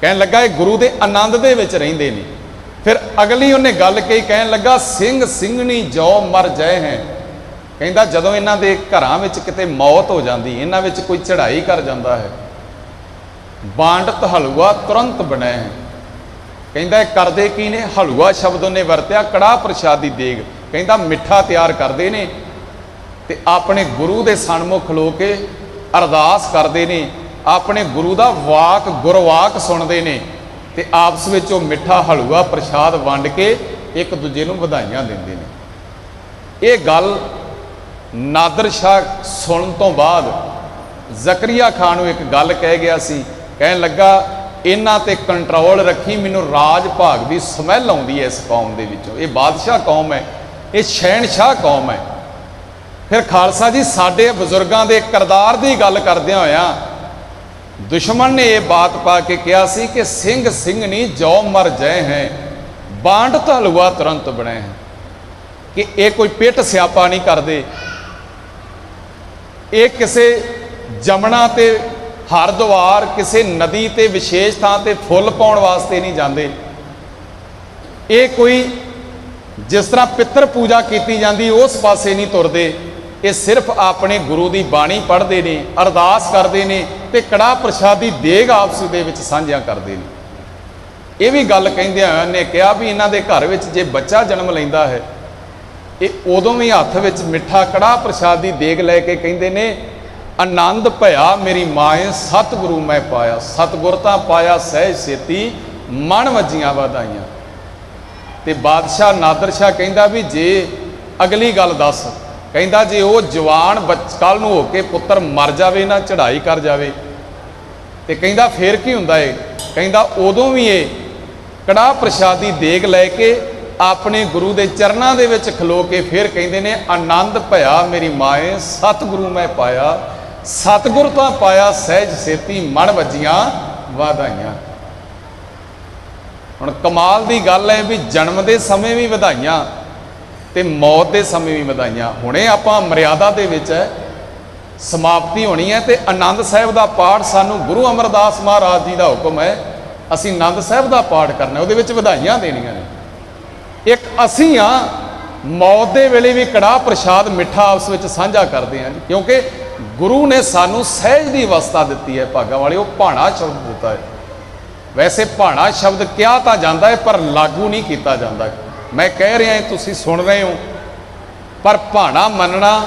कहन लगा ये गुरु दे आनंद दे विच रहिंदे ने। फिर अगली उन्हें गल कही, कहन लगा सिंह सिंघनी जौ मर जाए हैं। कहता जदों इन्हां दे घरां विच किते मौत हो जाती, इन्हां विच कोई चढ़ाई कर जाता है, बांडत हलवा तुरंत बने हैं। कहता करदे की ने? हलवा शब्द उन्हें वरत्या, कड़ाह प्रशादी देग। कहता मिठा तैयार करते हैं ते अपने गुरु के सन्मुख खलो के अरदास करते हैं ਆਪਣੇ ਗੁਰੂ ਦਾ ਵਾਕ ਗੁਰਵਾਕ ਸੁਣਦੇ ਨੇ ਤੇ ਆਪਸ ਵਿੱਚ ਉਹ ਮਿੱਠਾ ਹਲਵਾ ਪ੍ਰਸ਼ਾਦ ਵੰਡ ਕੇ ਇੱਕ ਦੂਜੇ ਨੂੰ ਵਧਾਈਆਂ ਦਿੰਦੇ ਨੇ। ਇਹ ਗੱਲ ਨਾਦਰ ਸ਼ਾਹ ਸੁਣਨ ਤੋਂ ਬਾਅਦ ਜ਼ਕਰੀਆ ਖਾਨ ਨੂੰ ਇੱਕ ਗੱਲ ਕਹਿ ਗਿਆ ਸੀ, ਕਹਿਣ ਲੱਗਾ ਇਹਨਾਂ ਤੇ ਕੰਟਰੋਲ ਰੱਖੀ, ਮੈਨੂੰ ਰਾਜ ਭਾਗ ਦੀ ਸਮੈਲ ਆਉਂਦੀ ਹੈ ਇਸ ਕੌਮ ਦੇ ਵਿੱਚੋਂ। ਇਹ ਬਾਦਸ਼ਾਹ ਕੌਮ ਹੈ, ਇਹ ਸ਼ਹਿਨਸ਼ਾਹ ਕੌਮ ਹੈ। ਫਿਰ ਖਾਲਸਾ ਜੀ ਸਾਡੇ ਬਜ਼ੁਰਗਾਂ ਦੇ ਕਿਰਦਾਰ ਦੀ ਗੱਲ ਕਰਦਿਆਂ ਹੋਇਆਂ ਦੁਸ਼ਮਣ ਨੇ ਇਹ ਬਾਤ ਪਾ ਕੇ ਕਿਹਾ ਸੀ ਕਿ ਸਿੰਘ ਸਿੰਘਣੀ ਜੋ ਮਰ ਜੈ ਹੈ, ਬਾਂਡ ਹਲਵਾ ਤੁਰੰਤ ਬਣੇ ਹੈ, ਕਿ ਇਹ ਕੋਈ ਪਿੱਟ ਸਿਆਪਾ ਨਹੀਂ ਕਰਦੇ, ਇਹ ਕਿਸੇ ਜਮਣਾ ਤੇ ਹਰਦੁਆਰ ਕਿਸੇ ਨਦੀ ਤੇ ਵਿਸ਼ੇਸ਼ ਥਾਂ ਤੇ ਫੁੱਲ ਪਾਉਣ ਵਾਸਤੇ ਨਹੀਂ ਜਾਂਦੇ, ਇਹ ਕੋਈ ਜਿਸ ਤਰ੍ਹਾਂ ਪਿੱਤਰ ਪੂਜਾ ਕੀਤੀ ਜਾਂਦੀ ਉਸ ਪਾਸੇ ਨਹੀਂ ਤੁਰਦੇ, ਇਹ ਸਿਰਫ ਆਪਣੇ ਗੁਰੂ ਦੀ ਬਾਣੀ ਪੜ੍ਹਦੇ ਨੇ, ਅਰਦਾਸ ਕਰਦੇ ਨੇ ਤੇ ਕੜਾਹ ਪ੍ਰਸ਼ਾਦੀ ਦੇਗ ਆਪਸ ਦੇ ਵਿੱਚ ਸਾਂਝਿਆਂ ਕਰਦੇ ਨੇ। ਇਹ ਵੀ ਗੱਲ ਕਹਿੰਦਿਆਂ ਹੋਇਆਂ ਨੇ ਕਿਹਾ ਵੀ ਇਹਨਾਂ ਦੇ ਘਰ ਵਿੱਚ ਜੇ ਬੱਚਾ ਜਨਮ ਲੈਂਦਾ ਹੈ, ਇਹ ਉਦੋਂ ਵੀ ਹੱਥ ਵਿੱਚ ਮਿੱਠਾ ਕੜਾਹ ਪ੍ਰਸ਼ਾਦੀ ਦੇਗ ਲੈ ਕੇ ਕਹਿੰਦੇ ਨੇ, ਆਨੰਦ ਭਇਆ ਮੇਰੀ ਮਾਏ ਸਤਿਗੁਰੂ ਮੈਂ ਪਾਇਆ, ਸਤਿਗੁਰ ਤਾਂ ਪਾਇਆ ਸਹਿਜ ਸੇਤੀ, ਮਨ ਵੱਜੀਆਂ ਵਧਾਈਆਂ। ਤੇ ਬਾਦਸ਼ਾਹ ਨਾਦਰ ਸ਼ਾਹ ਕਹਿੰਦਾ ਵੀ ਜੇ ਅਗਲੀ ਗੱਲ ਦੱਸ, ਕਹਿੰਦਾ ਜੇ ਉਹ ਜਵਾਨ ਕੱਲ ਨੂੰ ਹੋ ਕੇ ਪੁੱਤਰ ਮਰ ਜਾਵੇ ਨਾ, ਚੜ੍ਹਾਈ ਕਰ ਜਾਵੇ, ਤੇ ਕਹਿੰਦਾ ਫੇਰ ਕੀ ਹੁੰਦਾ ਏ, ਕਹਿੰਦਾ ਉਦੋਂ ਵੀ ਇਹ ਕੜਾਹ ਪ੍ਰਸ਼ਾਦੀ ਦੇਗ ਲੈ ਕੇ ਆਪਣੇ ਗੁਰੂ ਦੇ ਚਰਨਾਂ ਦੇ ਵਿੱਚ ਖਲੋ ਕੇ ਫਿਰ ਕਹਿੰਦੇ ਨੇ, ਆਨੰਦ ਭਇਆ ਮੇਰੀ ਮਾਏ ਸਤਿਗੁਰੂ ਮੈਂ ਪਾਇਆ, ਸਤਿਗੁਰ ਤਾਂ ਪਾਇਆ ਸਹਿਜ ਸੇਤੀ, ਮਨ ਵੱਜੀਆਂ ਵਧਾਈਆਂ। ਹੁਣ ਕਮਾਲ ਦੀ ਗੱਲ ਹੈ ਵੀ ਜਨਮ ਦੇ ਸਮੇਂ ਵੀ ਵਧਾਈਆਂ ਤੇ ਮੌਤ ਦੇ ਸਮੇਂ ਵੀ ਵਧਾਈਆਂ। ਹੁਣੇ ਆਪਾਂ ਮਰਿਆਦਾ ਦੇ ਵਿੱਚ ਹੈ, ਸਮਾਪਤੀ ਹੋਣੀ ਹੈ ਤੇ ਆਨੰਦ ਸਾਹਿਬ ਦਾ ਪਾਠ ਸਾਨੂੰ ਗੁਰੂ ਅਮਰਦਾਸ ਮਹਾਰਾਜ ਜੀ ਦਾ ਹੁਕਮ ਹੈ, ਅਸੀਂ ਆਨੰਦ ਸਾਹਿਬ ਦਾ ਪਾਠ ਕਰਨਾ, ਉਹਦੇ ਵਿੱਚ ਵਧਾਈਆਂ ਦੇਣੀਆਂ ਨੇ। ਇੱਕ ਅਸੀਂ ਆ ਮੌਤ ਦੇ ਵੇਲੇ ਵੀ ਕੜਾਹ ਪ੍ਰਸ਼ਾਦ ਮਿੱਠਾ ਆਪਸ ਵਿੱਚ ਸਾਂਝਾ ਕਰਦੇ ਹਾਂ ਜੀ, ਕਿਉਂਕਿ ਗੁਰੂ ਨੇ ਸਾਨੂੰ ਸਹਿਜ ਦੀ ਅਵਸਥਾ ਦਿੱਤੀ ਹੈ। ਭਾਗਾਂ ਵਾਲੇ ਉਹ ਭਾਣਾ ਸ਼ਬਦ ਦਿੱਤਾ ਹੈ। ਵੈਸੇ ਭਾਣਾ ਸ਼ਬਦ ਕਿਹਾ ਤਾਂ ਜਾਂਦਾ ਹੈ ਪਰ ਲਾਗੂ ਨਹੀਂ ਕੀਤਾ ਜਾਂਦਾ। ਮੈਂ ਕਹਿ ਰਿਹਾ ਤੁਸੀਂ ਸੁਣ ਰਹੇ ਹੋ, ਪਰ ਭਾਣਾ ਮੰਨਣਾ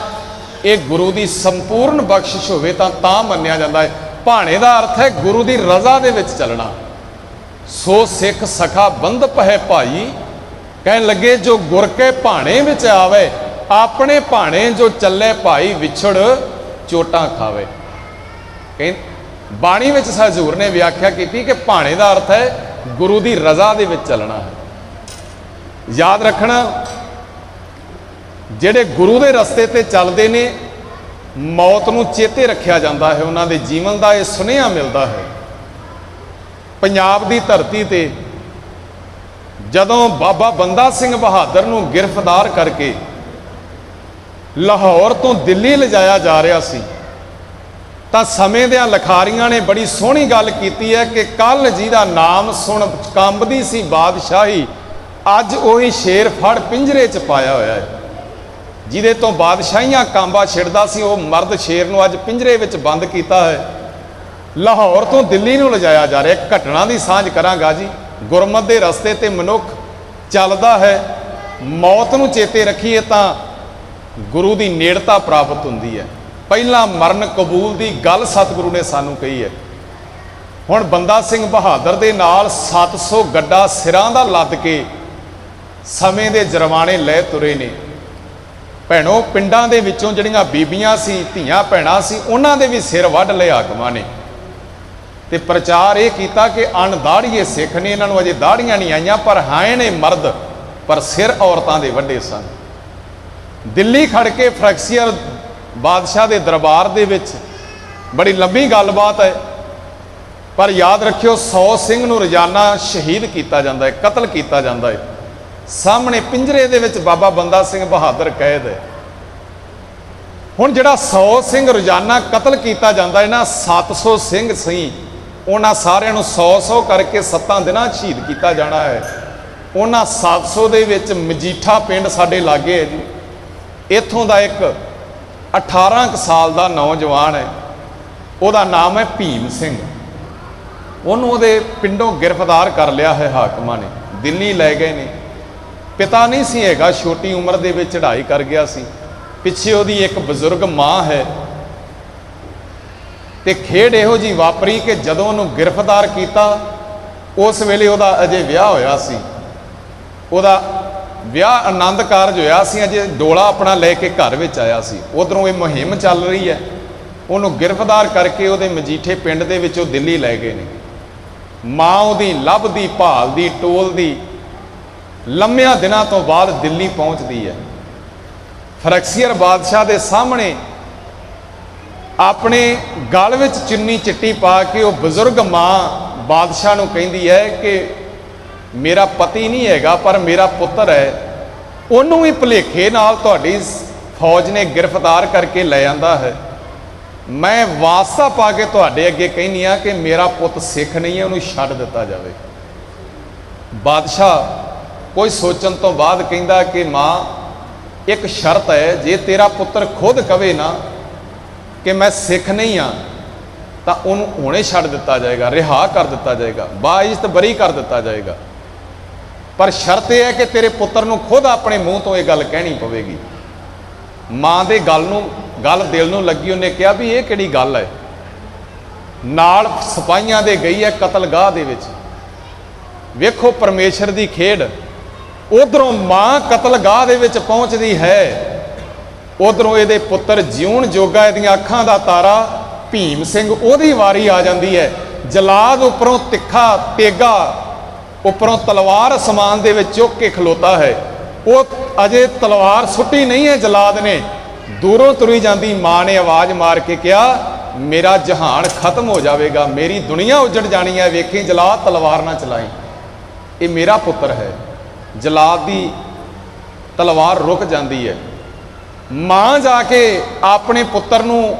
ਇਹ ਗੁਰੂ ਦੀ ਸੰਪੂਰਨ ਬਖਸ਼ਿਸ਼ ਹੋਵੇ ਤਾਂ ਮੰਨਿਆ ਜਾਂਦਾ ਹੈ। ਭਾਣੇ ਦਾ ਅਰਥ ਹੈ ਗੁਰੂ ਦੀ ਰਜ਼ਾ ਦੇ ਵਿੱਚ ਚੱਲਣਾ। ਸੋ ਸਿੱਖ ਸਖਾ ਬੰਧਪ ਹੈ ਭਾਈ, ਕਹਿਣ ਲੱਗੇ ਜੋ ਗੁਰ ਕੇ ਭਾਣੇ ਵਿੱਚ ਆਵੇ, ਆਪਣੇ ਭਾਣੇ ਜੋ ਚੱਲੇ ਭਾਈ, ਵਿਛੜ ਚੋਟਾਂ ਖਾਵੇ। ਬਾਣੀ ਵਿੱਚ ਹਜ਼ੂਰ ਨੇ ਵਿਆਖਿਆ ਕੀਤੀ ਕਿ ਭਾਣੇ ਦਾ ਅਰਥ ਹੈ ਗੁਰੂ ਦੀ ਰਜ਼ਾ ਦੇ ਵਿੱਚ ਚੱਲਣਾ ਹੈ। ਯਾਦ ਰੱਖਣਾ, ਜਿਹੜੇ ਗੁਰੂ ਦੇ ਰਸਤੇ ਤੇ ਚੱਲਦੇ ਨੇ ਮੌਤ ਨੂੰ ਚੇਤੇ ਰੱਖਿਆ ਜਾਂਦਾ ਹੈ, ਉਹਨਾਂ ਦੇ ਜੀਵਨ ਦਾ ਇਹ ਸੁਨੇਹਾ ਮਿਲਦਾ ਹੈ। ਪੰਜਾਬ ਦੀ ਧਰਤੀ ਤੇ ਜਦੋਂ ਬਾਬਾ ਬੰਦਾ ਸਿੰਘ ਬਹਾਦਰ ਨੂੰ ਗ੍ਰਿਫਤਾਰ ਕਰਕੇ ਲਾਹੌਰ ਤੋਂ ਦਿੱਲੀ ਲਿਜਾਇਆ ਜਾ ਰਿਹਾ ਸੀ ਤਾਂ ਸਮੇਂ ਦਿਆਂ ਲਿਖਾਰੀਆਂ ਨੇ ਬੜੀ ਸੋਹਣੀ ਗੱਲ ਕੀਤੀ ਹੈ ਕਿ ਕੱਲ ਜਿਹਦਾ ਨਾਮ ਸੁਣ ਕੰਬਦੀ ਸੀ ਬਾਦਸ਼ਾਹੀ, ਅੱਜ ਉਹੀ ਸ਼ੇਰ ਫੜ ਪਿੰਜਰੇ 'ਚ ਪਾਇਆ ਹੋਇਆ ਹੈ। ਜਿਹਦੇ ਤੋਂ ਬਾਦਸ਼ਾਹੀਆਂ ਕਾਂਬਾ ਛਿੜਦਾ ਸੀ, ਉਹ ਮਰਦ ਸ਼ੇਰ ਨੂੰ ਅੱਜ ਪਿੰਜਰੇ ਵਿੱਚ ਬੰਦ ਕੀਤਾ ਹੈ। ਲਾਹੌਰ ਤੋਂ ਦਿੱਲੀ ਨੂੰ ਲਿਜਾਇਆ ਜਾ ਰਿਹਾ। ਘਟਨਾ ਦੀ ਸਾਂਝ ਕਰਾਂਗਾ ਜੀ। ਗੁਰਮਤਿ ਦੇ ਰਸਤੇ ਤੇ ਮਨੁੱਖ ਚੱਲਦਾ ਹੈ, ਮੌਤ ਨੂੰ ਚੇਤੇ ਰੱਖੀਏ ਤਾਂ ਗੁਰੂ ਦੀ ਨੇੜਤਾ ਪ੍ਰਾਪਤ ਹੁੰਦੀ ਹੈ। ਪਹਿਲਾਂ ਮਰਨ ਕਬੂਲ ਦੀ ਗੱਲ ਸਤਿਗੁਰੂ ਨੇ ਸਾਨੂੰ ਕਹੀ ਹੈ। ਹੁਣ ਬੰਦਾ ਸਿੰਘ ਬਹਾਦਰ ਦੇ ਨਾਲ 700 ਗੱਡਾ ਸਿਰਾਂ ਦਾ ਲੱਦ ਕੇ ਸਮੇਂ ਦੇ ਜਰਵਾਣੇ ਲੈ ਤੁਰੇ ਨੇ। ਭੈਣੋ, ਪਿੰਡਾਂ ਦੇ ਵਿੱਚੋਂ ਜਿਹੜੀਆਂ ਬੀਬੀਆਂ ਸੀ, ਧੀਆਂ ਭੈਣਾਂ ਸੀ, ਉਹਨਾਂ ਦੇ ਵੀ ਸਿਰ ਵੱਢ ਲਏ ਹਾਕਮਾਂ ਨੇ ਤੇ ਪ੍ਰਚਾਰ ਇਹ ਕੀਤਾ ਕਿ ਅਣ ਦਾੜੀਏ ਸਿੱਖ ਨੇ, ਇਹਨਾਂ ਨੂੰ ਅਜੇ ਦਾੜੀਆਂ ਨਹੀਂ ਆਈਆਂ ਪਰ ਹਾਂ ਨੇ ਮਰਦ, ਪਰ ਸਿਰ ਔਰਤਾਂ ਦੇ ਵੱਡੇ ਸਨ। ਦਿੱਲੀ ਖੜ ਕੇ ਫਰੈਕਸੀਅਰ ਬਾਦਸ਼ਾਹ ਦੇ ਦਰਬਾਰ ਦੇ ਵਿੱਚ ਬੜੀ ਲੰਬੀ ਗੱਲਬਾਤ ਹੈ, ਪਰ ਯਾਦ ਰੱਖਿਓ 100 ਸਿੰਘ ਨੂੰ ਰੋਜ਼ਾਨਾ ਸ਼ਹੀਦ ਕੀਤਾ ਜਾਂਦਾ ਹੈ, ਕਤਲ ਕੀਤਾ ਜਾਂਦਾ ਹੈ। ਸਾਹਮਣੇ ਪਿੰਜਰੇ ਦੇ ਵਿੱਚ ਬਾਬਾ ਬੰਦਾ ਸਿੰਘ ਬਹਾਦਰ ਕੈਦ ਹੈ। ਹੁਣ ਜਿਹੜਾ 100 ਸਿੰਘ ਰੋਜ਼ਾਨਾ ਕਤਲ ਕੀਤਾ ਜਾਂਦਾ ਹੈ ਨਾ, 700 ਸਿੰਘ ਸੀ, ਉਹਨਾਂ ਸਾਰਿਆਂ ਨੂੰ 100 ਕਰਕੇ 7 ਦਿਨਾਂ ਸ਼ਹੀਦ ਕੀਤਾ ਜਾਣਾ ਹੈ। ਉਹਨਾਂ 700 ਦੇ ਵਿੱਚ ਮਜੀਠਾ ਪਿੰਡ ਸਾਡੇ ਲਾਗੇ ਹੈ ਜੀ। ਇੱਥੋਂ ਦਾ ਇੱਕ 18 ਕੁ ਸਾਲ ਦਾ ਨੌਜਵਾਨ ਹੈ, ਉਹਦਾ ਨਾਮ ਹੈ ਭੀਮ ਸਿੰਘ। ਉਹਨੂੰ ਉਹਦੇ ਪਿੰਡੋਂ ਗ੍ਰਿਫਤਾਰ ਕਰ ਲਿਆ ਹੈ ਹਾਕਮਾਂ ਨੇ, ਦਿੱਲੀ ਲੈ ਗਏ ਨੇ। ਪਿਤਾ ਨਹੀਂ ਸੀ ਹੈਗਾ, ਛੋਟੀ ਉਮਰ ਦੇ ਵਿੱਚ ਚੜ੍ਹਾਈ ਕਰ ਗਿਆ ਸੀ। ਪਿੱਛੇ ਉਹਦੀ ਇੱਕ ਬਜ਼ੁਰਗ ਮਾਂ ਹੈ। ਤੇ ਖੇਡ ਇਹੋ ਜੀ ਵਾਪਰੀ ਕਿ ਜਦੋਂ ਉਹਨੂੰ ਗ੍ਰਿਫਤਾਰ ਕੀਤਾ ਉਸ ਵੇਲੇ ਉਹਦਾ ਅਜੇ ਵਿਆਹ ਹੋਇਆ ਸੀ। ਉਹਦਾ ਵਿਆਹ ਆਨੰਦ ਕਾਰਜ ਹੋਇਆ ਸੀ, ਅਜੇ ਡੋਲਾ ਆਪਣਾ ਲੈ ਕੇ ਘਰ ਵਿੱਚ ਆਇਆ ਸੀ। ਉਧਰੋਂ ਇਹ ਮੁਹਿੰਮ ਚੱਲ ਰਹੀ ਹੈ। ਉਹਨੂੰ ਗ੍ਰਿਫਤਾਰ ਕਰਕੇ ਉਹਦੇ ਮਜੀਠੇ ਪਿੰਡ ਦੇ ਵਿੱਚੋਂ ਦਿੱਲੀ ਲੈ ਗਏ ਨੇ। ਮਾਂ ਉਹਦੀ ਲੱਭਦੀ ਭਾਲਦੀ ਟੋਲਦੀ ਲੰਮਿਆਂ ਦਿਨਾਂ ਤੋਂ ਬਾਅਦ ਦਿੱਲੀ ਪਹੁੰਚਦੀ ਹੈ। ਫਰਕਸੀਅਰ ਬਾਦਸ਼ਾਹ ਦੇ ਸਾਹਮਣੇ ਆਪਣੇ ਗਲ ਵਿੱਚ ਚੁੰਨੀ ਚਿੱਟੀ ਪਾ ਕੇ ਉਹ ਬਜ਼ੁਰਗ ਮਾਂ ਬਾਦਸ਼ਾਹ ਨੂੰ ਕਹਿੰਦੀ ਹੈ ਕਿ ਮੇਰਾ ਪਤੀ ਨਹੀਂ ਹੈਗਾ ਪਰ ਮੇਰਾ ਪੁੱਤਰ ਹੈ, ਉਹਨੂੰ ਵੀ ਭੁਲੇਖੇ ਨਾਲ ਤੁਹਾਡੀ ਫੌਜ ਨੇ ਗ੍ਰਿਫਤਾਰ ਕਰਕੇ ਲੈ ਜਾਂਦਾ ਹੈ। ਮੈਂ ਵਾਸਤਾ ਪਾ ਕੇ ਤੁਹਾਡੇ ਅੱਗੇ ਕਹਿੰਦੀ ਹਾਂ ਕਿ ਮੇਰਾ ਪੁੱਤ ਸਿੱਖ ਨਹੀਂ ਹੈ, ਉਹਨੂੰ ਛੱਡ ਦਿੱਤਾ ਜਾਵੇ। ਬਾਦਸ਼ਾਹ ਕੋਈ ਸੋਚਣ ਤੋਂ ਬਾਅਦ ਕਹਿੰਦਾ ਕਿ ਮਾਂ ਇੱਕ ਸ਼ਰਤ ਹੈ, ਜੇ ਤੇਰਾ ਪੁੱਤਰ ਖੁਦ ਕਵੇ ਨਾ ਕਿ ਮੈਂ ਸਿੱਖ ਨਹੀਂ ਹਾਂ ਤਾਂ ਉਹਨੂੰ ਹੁਣੇ ਛੱਡ ਦਿੱਤਾ ਜਾਏਗਾ, ਰਿਹਾ ਕਰ ਦਿੱਤਾ ਜਾਏਗਾ, ਬਾਇਜ਼ਤ ਬਰੀ ਕਰ ਦਿੱਤਾ ਜਾਏਗਾ। ਪਰ ਸ਼ਰਤ ਇਹ ਹੈ ਕਿ ਤੇਰੇ ਪੁੱਤਰ ਨੂੰ ਖੁਦ ਆਪਣੇ ਮੂੰਹ ਤੋਂ ਇਹ ਗੱਲ ਕਹਿਣੀ ਪਵੇਗੀ। ਮਾਂ ਦੇ ਗੱਲ ਦਿਲ ਨੂੰ ਲੱਗੀ। ਉਹਨੇ ਕਿਹਾ ਵੀ ਇਹ ਕਿਹੜੀ ਗੱਲ ਹੈ, ਨਾਲ ਸਿਪਾਹੀਆਂ ਦੇ ਗਈ ਹੈ ਕਤਲਗਾਹ ਦੇ ਵਿੱਚ। ਵੇਖੋ ਪਰਮੇਸ਼ਰ ਦੀ ਖੇਡ। ਉਧਰੋਂ ਮਾਂ ਕਤਲਗਾਹ ਦੇ ਵਿੱਚ ਪਹੁੰਚਦੀ ਹੈ, ਉਧਰੋਂ ਇਹਦੇ ਪੁੱਤਰ ਜਿਉਣ ਜੋਗਾ, ਇਹਦੀਆਂ ਅੱਖਾਂ ਦਾ ਤਾਰਾ ਭੀਮ ਸਿੰਘ, ਉਹਦੀ ਵਾਰੀ ਆ ਜਾਂਦੀ ਹੈ। ਜਲਾਦ ਉੱਪਰੋਂ ਤਿੱਖਾ ਤੇਗਾ, ਉੱਪਰੋਂ ਤਲਵਾਰ ਅਸਮਾਨ ਦੇ ਵਿੱਚ ਚੁੱਕ ਕੇ ਖਲੋਤਾ ਹੈ। ਉਹ ਅਜੇ ਤਲਵਾਰ ਸੁੱਟੀ ਨਹੀਂ ਹੈ ਜਲਾਦ ਨੇ, ਦੂਰੋਂ ਤੁਰੀ ਜਾਂਦੀ ਮਾਂ ਨੇ ਆਵਾਜ਼ ਮਾਰ ਕੇ ਕਿਹਾ ਮੇਰਾ ਜਹਾਨ ਖਤਮ ਹੋ ਜਾਵੇਗਾ, ਮੇਰੀ ਦੁਨੀਆ ਉਜੜ ਜਾਣੀ ਹੈ, ਵੇਖੀ ਜਲਾਦ ਤਲਵਾਰ ਨਾ ਚਲਾਈ, ਇਹ ਮੇਰਾ ਪੁੱਤਰ ਹੈ। ਜਲਾਦ ਦੀ ਤਲਵਾਰ ਰੁਕ ਜਾਂਦੀ ਹੈ। ਮਾਂ ਜਾ ਕੇ ਆਪਣੇ ਪੁੱਤਰ ਨੂੰ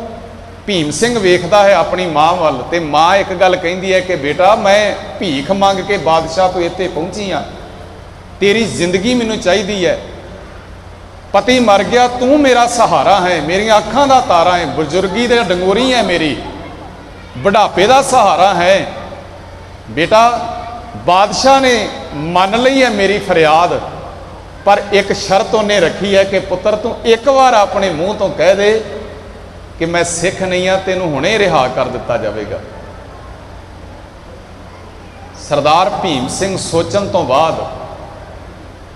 ਭੀਮ ਸਿੰਘ ਵੇਖਦਾ ਹੈ ਆਪਣੀ ਮਾਂ ਵੱਲ, ਤੇ ਮਾਂ ਇੱਕ ਗੱਲ ਕਹਿੰਦੀ ਹੈ ਕਿ ਬੇਟਾ ਮੈਂ ਭੀਖ ਮੰਗ ਕੇ ਬਾਦਸ਼ਾਹ ਤੋਂ ਇੱਥੇ ਪਹੁੰਚੀ ਹਾਂ, ਤੇਰੀ ਜ਼ਿੰਦਗੀ ਮੈਨੂੰ ਚਾਹੀਦੀ ਹੈ। ਪਤੀ ਮਰ ਗਿਆ, ਤੂੰ ਮੇਰਾ ਸਹਾਰਾ ਹੈ, ਮੇਰੀਆਂ ਅੱਖਾਂ ਦਾ ਤਾਰਾ ਹੈ, ਬਜ਼ੁਰਗੀ ਦੇ ਡੰਗੋਰੀ ਹੈ, ਮੇਰੀ ਬੁਢਾਪੇ ਦਾ ਸਹਾਰਾ ਹੈ। ਬੇਟਾ ਬਾਦਸ਼ਾਹ ਨੇ ਮੰਨ ਲਈ ਹੈ ਮੇਰੀ ਫਰਿਆਦ, ਪਰ ਇੱਕ ਸ਼ਰਤ ਉਹਨੇ ਰੱਖੀ ਹੈ ਕਿ ਪੁੱਤਰ ਤੂੰ ਇੱਕ ਵਾਰ ਆਪਣੇ ਮੂੰਹ ਤੋਂ ਕਹਿ ਦੇ ਕਿ ਮੈਂ ਸਿੱਖ ਨਹੀਂ ਹਾਂ, ਤੈਨੂੰ ਹੁਣੇ ਰਿਹਾ ਕਰ ਦਿੱਤਾ ਜਾਵੇਗਾ। ਸਰਦਾਰ ਭੀਮ ਸਿੰਘ ਸੋਚਣ ਤੋਂ ਬਾਅਦ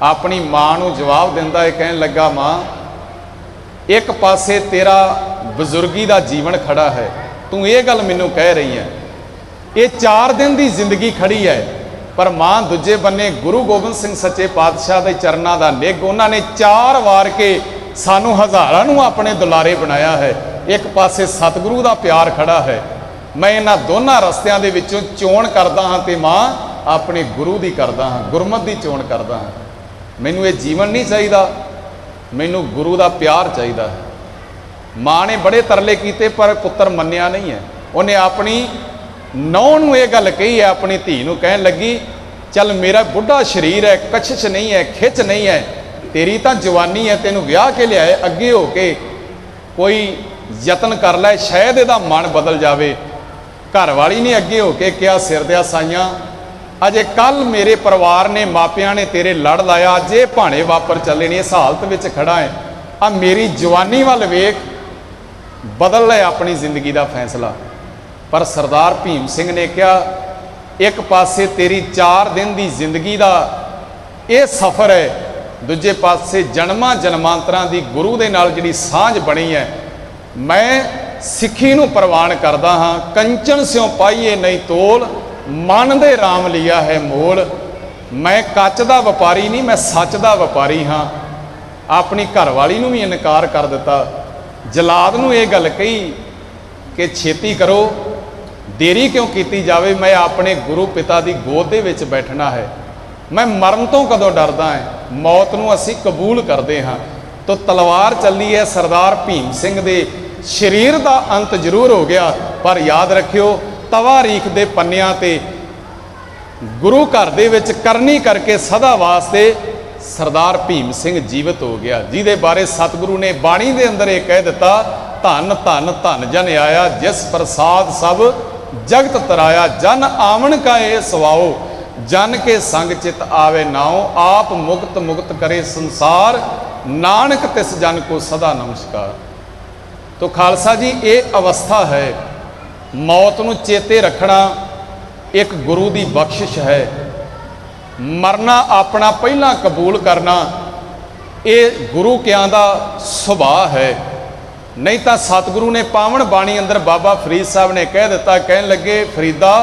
ਆਪਣੀ ਮਾਂ ਨੂੰ ਜਵਾਬ ਦਿੰਦਾ ਹੈ, ਕਹਿਣ ਲੱਗਾ ਮਾਂ ਇੱਕ ਪਾਸੇ ਤੇਰਾ ਬਜ਼ੁਰਗੀ ਦਾ ਜੀਵਨ ਖੜਾ ਹੈ, ਤੂੰ ਇਹ ਗੱਲ ਮੈਨੂੰ ਕਹਿ ਰਹੀ ਹੈ, ਇਹ 4 ਦਿਨ ਦੀ ਜ਼ਿੰਦਗੀ ਖੜੀ ਹੈ, ਪਰ ਮਾਂ ਦੂਜੇ ਬੰਨੇ ਗੁਰੂ ਗੋਬਿੰਦ ਸਿੰਘ ਸੱਚੇ ਪਾਤਸ਼ਾਹ ਦੇ ਚਰਨਾਂ ਦਾ ਨਿੱਘ, ਉਹਨਾਂ ਨੇ 4 ਵਾਰ ਕੇ ਸਾਨੂੰ ਹਜ਼ਾਰਾਂ ਨੂੰ ਆਪਣੇ ਦੁਲਾਰੇ ਬਣਾਇਆ ਹੈ। ਇੱਕ ਪਾਸੇ ਸਤਿਗੁਰੂ ਦਾ ਪਿਆਰ ਖੜਾ ਹੈ। ਮੈਂ ਇਹਨਾਂ ਦੋਨਾਂ ਰਸਤਿਆਂ ਦੇ ਵਿੱਚੋਂ ਚੋਣ ਕਰਦਾ ਹਾਂ ਤੇ ਮਾਂ ਆਪਣੇ ਗੁਰੂ ਦੀ ਕਰਦਾ ਹਾਂ, ਗੁਰਮਤਿ ਦੀ ਚੋਣ ਕਰਦਾ ਹਾਂ। ਮੈਨੂੰ ਇਹ ਜੀਵਨ ਨਹੀਂ ਚਾਹੀਦਾ, ਮੈਨੂੰ ਗੁਰੂ ਦਾ ਪਿਆਰ ਚਾਹੀਦਾ ਹੈ। ਮਾਂ ਨੇ ਬੜੇ ਤਰਲੇ ਕੀਤੇ ਪਰ ਪੁੱਤਰ ਮੰਨਿਆ ਨਹੀਂ ਹੈ। ਉਹਨੇ ਆਪਣੀ ਨੌਂ ਨੂੰ ਇਹ ਗੱਲ ਕਹੀ ਹੈ, ਆਪਣੀ ਧੀ ਨੂੰ ਕਹਿਣ ਲੱਗੀ ਚੱਲ ਮੇਰਾ ਬੁੱਢਾ ਸਰੀਰ ਹੈ, ਕਛਿਸ਼ ਨਹੀਂ ਹੈ, ਖਿੱਚ ਨਹੀਂ ਹੈ, ਤੇਰੀ ਤਾਂ ਜਵਾਨੀ ਹੈ, ਤੈਨੂੰ ਵਿਆਹ ਕੇ ਲਿਆਏ, ਅੱਗੇ ਹੋ ਕੇ ਕੋਈ ਯਤਨ ਕਰ ਲੈ, ਸ਼ਾਇਦ ਇਹਦਾ ਮਨ ਬਦਲ ਜਾਵੇ। ਘਰ ਵਾਲੀ ਨੇ ਅੱਗੇ ਹੋ ਕੇ ਕਿਹਾ ਸਿਰ ਦਿਆ ਸਾਈਆਂ, ਅਜੇ ਕੱਲ ਮੇਰੇ ਪਰਿਵਾਰ ਨੇ ਮਾਪਿਆਂ ਨੇ ਤੇਰੇ ਲੜ ਲਾਇਆ, ਅੱਜ ਇਹ ਭਾਣੇ ਵਾਪਰ ਚੱਲੇ ਨੇ, ਇਸ ਹਾਲਤ ਵਿੱਚ ਖੜਾ ਹੈ, ਆ ਮੇਰੀ ਜਵਾਨੀ ਵੱਲ ਵੇਖ, ਬਦਲ ਲੈ ਆਪਣੀ ਜ਼ਿੰਦਗੀ ਦਾ ਫੈਸਲਾ। ਪਰ ਸਰਦਾਰ ਭੀਮ ਸਿੰਘ ਨੇ ਕਿਹਾ ਇੱਕ ਪਾਸੇ ਤੇਰੀ 4 ਦਿਨ ਦੀ ਜ਼ਿੰਦਗੀ ਦਾ ਇਹ ਸਫ਼ਰ ਹੈ, ਦੂਜੇ ਪਾਸੇ ਜਨਮਾਂ ਜਨਮਾਂਤਰਾਂ ਦੀ ਗੁਰੂ ਦੇ ਨਾਲ ਜਿਹੜੀ ਸਾਂਝ ਬਣੀ ਹੈ, ਮੈਂ ਸਿੱਖੀ ਨੂੰ ਪ੍ਰਵਾਨ ਕਰਦਾ ਹਾਂ। ਕੰਚਨ ਸਿਉ ਪਾਈਏ ਨਹੀਂ ਤੋਲ, ਮਨ ਦੇ ਰਾਮ ਲਿਆ ਹੈ ਮੋਲ। ਮੈਂ ਕੱਚ ਦਾ ਵਪਾਰੀ ਨਹੀਂ, ਮੈਂ ਸੱਚ ਦਾ ਵਪਾਰੀ ਹਾਂ। ਆਪਣੀ ਘਰਵਾਲੀ ਨੂੰ ਵੀ ਇਨਕਾਰ ਕਰ ਦਿੱਤਾ। ਜਲਾਦ ਨੂੰ ਇਹ ਗੱਲ ਕਹੀ ਕਿ ਛੇਤੀ ਕਰੋ, ਦੇਰੀ ਕਿਉਂ ਕੀਤੀ ਜਾਵੇ, ਮੈਂ ਆਪਣੇ ਗੁਰੂ ਪਿਤਾ ਦੀ ਗੋਦ ਦੇ ਵਿੱਚ ਬੈਠਣਾ ਹੈ, ਮੈਂ ਮਰਨ ਤੋਂ ਕਦੋਂ ਡਰਦਾ ਹਾਂ, ਮੌਤ ਨੂੰ ਅਸੀਂ ਕਬੂਲ ਕਰਦੇ ਹਾਂ। ਤਾਂ ਤਲਵਾਰ ਚੱਲੀ ਹੈ, ਸਰਦਾਰ ਭੀਮ ਸਿੰਘ ਦੇ ਸਰੀਰ ਦਾ ਅੰਤ ਜ਼ਰੂਰ ਹੋ ਗਿਆ, ਪਰ ਯਾਦ ਰੱਖਿਓ ਤਵਾਰੀਖ ਦੇ ਪੰਨਿਆਂ ਤੇ ਗੁਰੂ ਘਰ ਦੇ ਵਿੱਚ ਕਰਨੀ ਕਰਕੇ ਸਦਾ ਵਾਸਤੇ ਸਰਦਾਰ ਭੀਮ ਸਿੰਘ ਜੀਵਤ ਹੋ ਗਿਆ, ਜਿਹਦੇ ਬਾਰੇ ਸਤਿਗੁਰੂ ਨੇ ਬਾਣੀ ਦੇ ਅੰਦਰ ਇਹ ਕਹਿ ਦਿੱਤਾ, ਧੰਨ ਧੰਨ ਧੰਨ ਜਨ ਆਇਆ, ਜਿਸ ਪ੍ਰਸਾਦ ਸਭ ਜਗਤ ਤਰਾਇਆ, ਜਨ ਆਵਣ ਕਾ ਇਹ ਸਵਾਓ, ਜਨ ਕੇ ਸੰਗ ਚਿਤ ਆਵੇ ਨਾਉ, ਆਪ ਮੁਕਤ ਮੁਕਤ ਕਰੇ ਸੰਸਾਰ, ਨਾਨਕ ਤਿਸ ਜਨ ਕੋ ਸਦਾ ਨਮਸਕਾਰ। तो खालसा जी ये अवस्था है मौत नूं चेते रखना एक गुरु की बख्शिश है। मरना अपना पहला कबूल करना ये गुरु कियां दा सुभाव है। नहीं तो सतगुरु ने पावन बाणी अंदर बाबा फरीद साहब ने कह दिता, कहन लगे फरीदा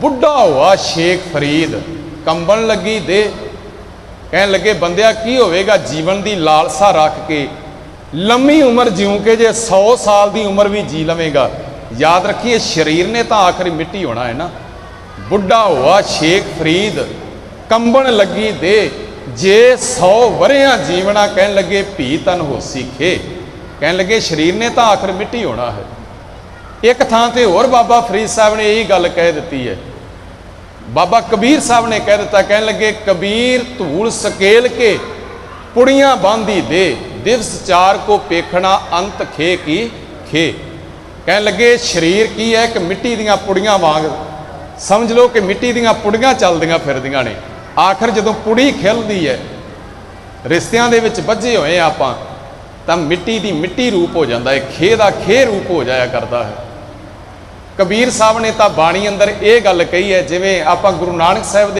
बुढ़ा हुआ शेख फरीद कंबन लगी दे। कहन लगे बंदिया की होवेगा जीवन की लालसा रख के लंबी उम्र जीव के जे 100 साल की उम्र भी जी लवेगा। याद रखिए शरीर ने तो आखिरी मिट्टी होना है ना। बुढ़ा हुआ शेख फरीद कंबन लगी दे जे 100 वरियां जीवना। कहन लगे भी तन होसी खे। कहन लगे शरीर ने तो आखिर मिट्टी होना है। एक थां ते होर बाबा फरीद साहब ने यही गल कह दी है। बाबा कबीर साहब ने कह दिता, कहन लगे कबीर धूल सकेल के पुड़ियां बांधी दे दिवस 4 को पेखना अंत खे की खे। कहन लगे शरीर की है कि मिट्टी दियां पुड़ियां वांग समझ लो कि मिट्टी दियां पुड़ियां चलदियां फिरदियां ने। आखिर जदों पुड़ी खिलदी है रिश्तियां दे विच बझे होए आपां तां मिट्टी दी मिट्टी रूप हो जाता है, खे दा खे रूप हो जाया करता है। कबीर साहब ने तो बाणी अंदर ये गल कही है, जिवें आपां गुरु नानक साहब